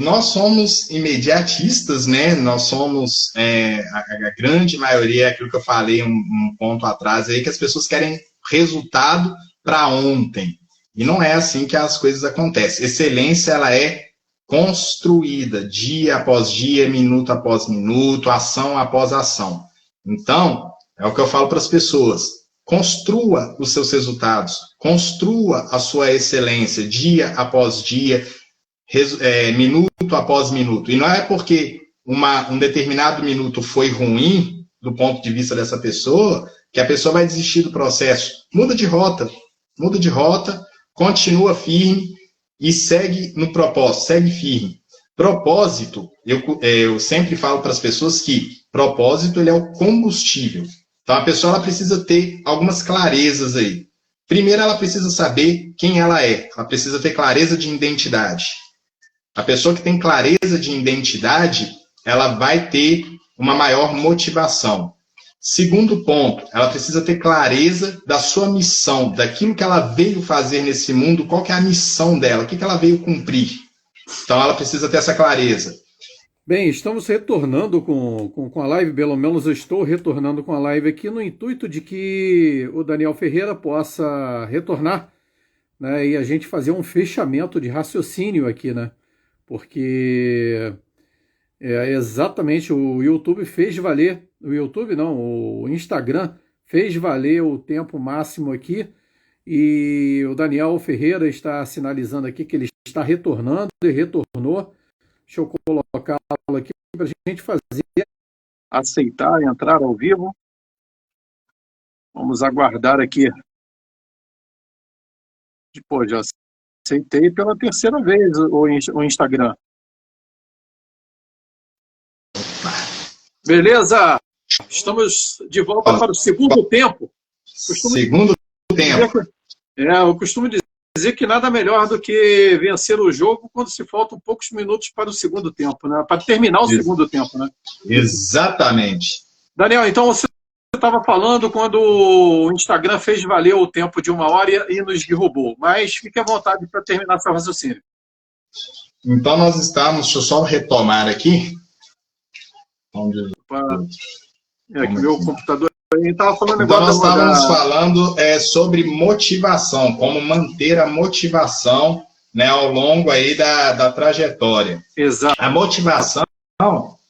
Nós somos imediatistas, né? Nós somos, a grande maioria, é aquilo que eu falei um ponto atrás aí, que as pessoas querem resultado para ontem. E não é assim que as coisas acontecem. Excelência, ela é construída dia após dia, minuto após minuto, ação após ação. Então, é o que eu falo para as pessoas. Construa os seus resultados, construa a sua excelência dia após dia, minuto após minuto. E não é porque um determinado minuto foi ruim, do ponto de vista dessa pessoa, que a pessoa vai desistir do processo. Muda de rota, continua firme e segue no propósito, segue firme. Propósito, eu sempre falo para as pessoas que propósito ele é o combustível. Então, a pessoa ela precisa ter algumas clarezas aí. Primeiro, ela precisa saber quem ela é. Ela precisa ter clareza de identidade. A pessoa que tem clareza de identidade, ela vai ter uma maior motivação. Segundo ponto, ela precisa ter clareza da sua missão, daquilo que ela veio fazer nesse mundo, qual que é a missão dela, o que ela veio cumprir. Então, ela precisa ter essa clareza. Bem, estamos retornando com a live, pelo menos eu estou retornando com a live aqui no intuito de que o Daniel Ferreira possa retornar, né, e a gente fazer um fechamento de raciocínio aqui, né? Porque Exatamente, o YouTube fez valer, o YouTube não, o Instagram fez valer o tempo máximo aqui, e o Daniel Ferreira está sinalizando aqui que ele está retornando e retornou. Deixa eu colocá-lo aqui para a gente fazer. Aceitar, entrar ao vivo. Vamos aguardar aqui. Pô, já aceitei pela terceira vez o Instagram. Beleza? Estamos de volta para o segundo tempo. Segundo tempo. Eu costumo dizer que nada melhor do que vencer o jogo quando se faltam poucos minutos para o segundo tempo, né? Para terminar o segundo tempo, né? Exatamente. Daniel, então você estava falando quando o Instagram fez valer o tempo de 1 hora e nos derrubou, mas fique à vontade para terminar seu raciocínio. Então nós estamos, deixa eu só retomar aqui. Aqui meu computador estava falando então nós estávamos falando sobre motivação, como manter a motivação, né, ao longo aí da trajetória. Exato. A motivação,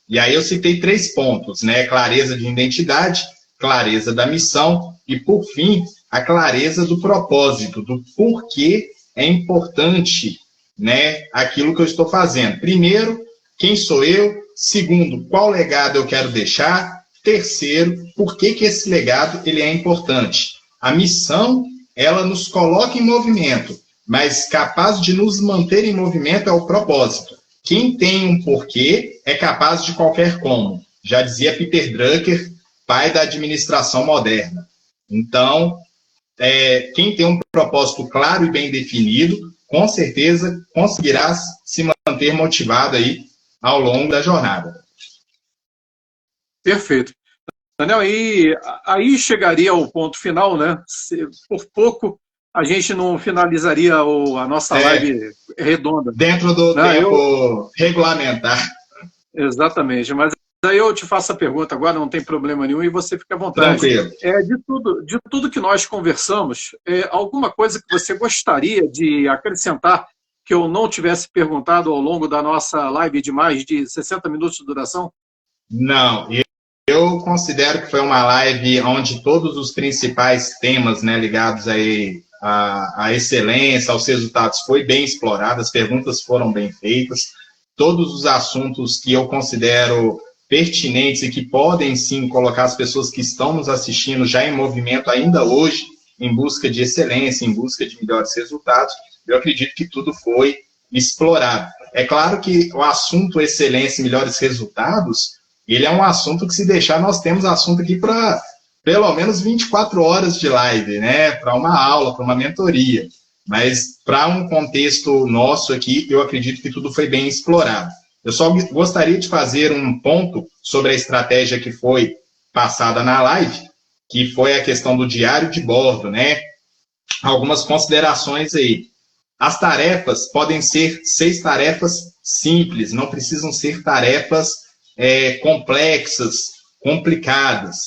e aí eu citei 3 pontos, né? Clareza de identidade, clareza da missão e, por fim, a clareza do propósito, do porquê é importante, né, aquilo que eu estou fazendo. Primeiro, quem sou eu? Segundo, qual legado eu quero deixar? Terceiro, por que esse legado ele é importante? A missão, ela nos coloca em movimento, mas capaz de nos manter em movimento é o propósito. Quem tem um porquê é capaz de qualquer como. Já dizia Peter Drucker, pai da administração moderna. Então, quem tem um propósito claro e bem definido, com certeza conseguirá se manter motivado aí ao longo da jornada. Perfeito. Daniel, aí chegaria ao ponto final, né? Por pouco a gente não finalizaria a nossa live redonda. Dentro do tempo regulamentar. Exatamente, mas aí eu te faço a pergunta agora, não tem problema nenhum, e você fica à vontade. Tranquilo. De tudo que nós conversamos, alguma coisa que você gostaria de acrescentar que eu não tivesse perguntado ao longo da nossa live de mais de 60 minutos de duração? Não, eu considero que foi uma live onde todos os principais temas, né, ligados aí à excelência, aos resultados, foi bem explorado, as perguntas foram bem feitas, todos os assuntos que eu considero pertinentes e que podem, sim, colocar as pessoas que estão nos assistindo já em movimento ainda hoje, em busca de excelência, em busca de melhores resultados, eu acredito que tudo foi explorado. É claro que o assunto excelência e melhores resultados, ele é um assunto que, se deixar, nós temos assunto aqui para pelo menos 24 horas de live, né? Para uma aula, para uma mentoria. Mas para um contexto nosso aqui, eu acredito que tudo foi bem explorado. Eu só gostaria de fazer um ponto sobre a estratégia que foi passada na live, que foi a questão do diário de bordo, né? Algumas considerações aí. As tarefas podem ser 6 tarefas simples, não precisam ser tarefas complexas, complicadas.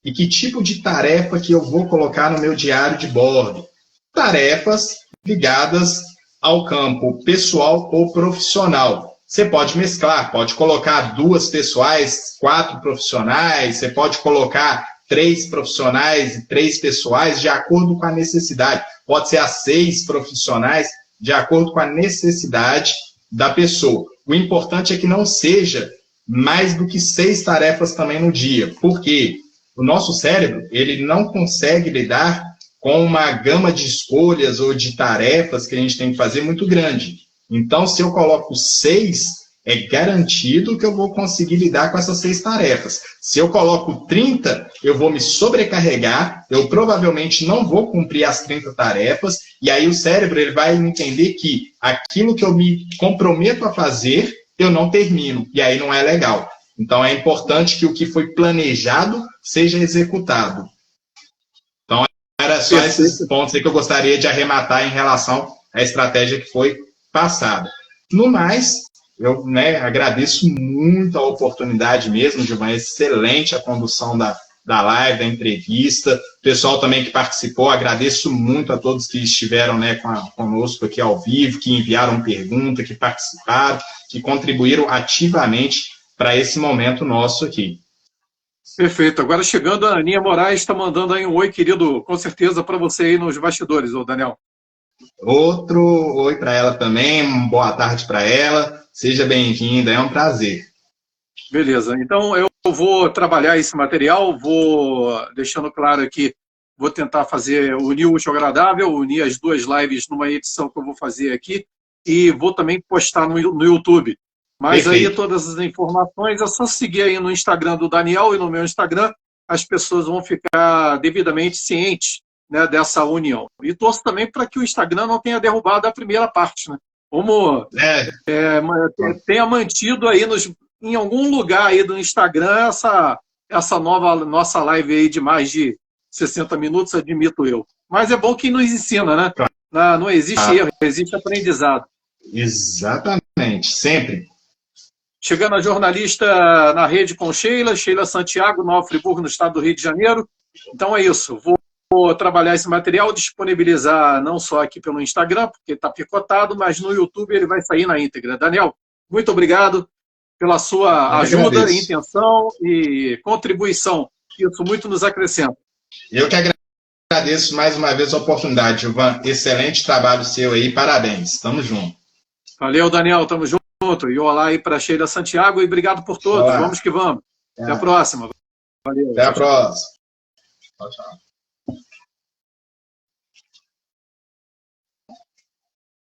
E que tipo de tarefa que eu vou colocar no meu diário de bordo? Tarefas ligadas ao campo pessoal ou profissional. Você pode mesclar, pode colocar 2 pessoais, 4 profissionais, você pode colocar 3 profissionais e 3 pessoais, de acordo com a necessidade. Pode ser as 6 profissionais, de acordo com a necessidade da pessoa. O importante é que não seja mais do que 6 tarefas também no dia. Por quê? O nosso cérebro, ele não consegue lidar com uma gama de escolhas ou de tarefas que a gente tem que fazer muito grande. Então, se eu coloco 6, é garantido que eu vou conseguir lidar com essas 6 tarefas. Se eu coloco 30, eu vou me sobrecarregar, eu provavelmente não vou cumprir as 30 tarefas, e aí o cérebro ele vai entender que aquilo que eu me comprometo a fazer, eu não termino, e aí não é legal. Então, é importante que o que foi planejado seja executado. Então, era só esses pontos aí que eu gostaria de arrematar em relação à estratégia que foi passada. No mais, eu agradeço muito a oportunidade mesmo, Gilvan, excelente a condução da live, da entrevista. O pessoal também que participou, agradeço muito a todos que estiveram conosco aqui ao vivo, que enviaram pergunta, que participaram, que contribuíram ativamente para esse momento nosso aqui. Perfeito. Agora chegando, a Aninha Moraes está mandando aí um oi, querido, com certeza para você aí nos bastidores, ô Daniel. Outro oi para ela também, uma boa tarde para ela, seja bem-vinda, é um prazer. Beleza, então eu vou trabalhar esse material, vou deixando claro aqui, vou tentar unir o útil ao agradável, unir as duas lives numa edição que eu vou fazer aqui, e vou também postar no YouTube. Mas Perfeito. aí todas as informações é só seguir aí no Instagram do Daniel e no meu Instagram, as pessoas vão ficar devidamente cientes, né, dessa união. E torço também para que o Instagram não tenha derrubado a primeira parte, né? Como tenha mantido aí em algum lugar aí do Instagram essa nossa live aí de mais de 60 minutos, admito eu. Mas é bom que nos ensina, né? Não existe erro, existe aprendizado. Exatamente, sempre. Chegando a jornalista na rede com Sheila Santiago, Nova Friburgo, no estado do Rio de Janeiro. Então é isso, vou trabalhar esse material, disponibilizar não só aqui pelo Instagram, porque está picotado, mas no YouTube ele vai sair na íntegra. Daniel, muito obrigado pela sua ajuda, intenção e contribuição. Isso muito nos acrescenta. Eu que agradeço mais uma vez a oportunidade, Gilvan. Excelente trabalho seu aí, parabéns. Tamo junto. Valeu, Daniel, tamo junto. E olá aí para Sheila Santiago e obrigado por todos. Olá. Vamos que vamos. Até a próxima. Valeu. Até a próxima. Tchau, tchau.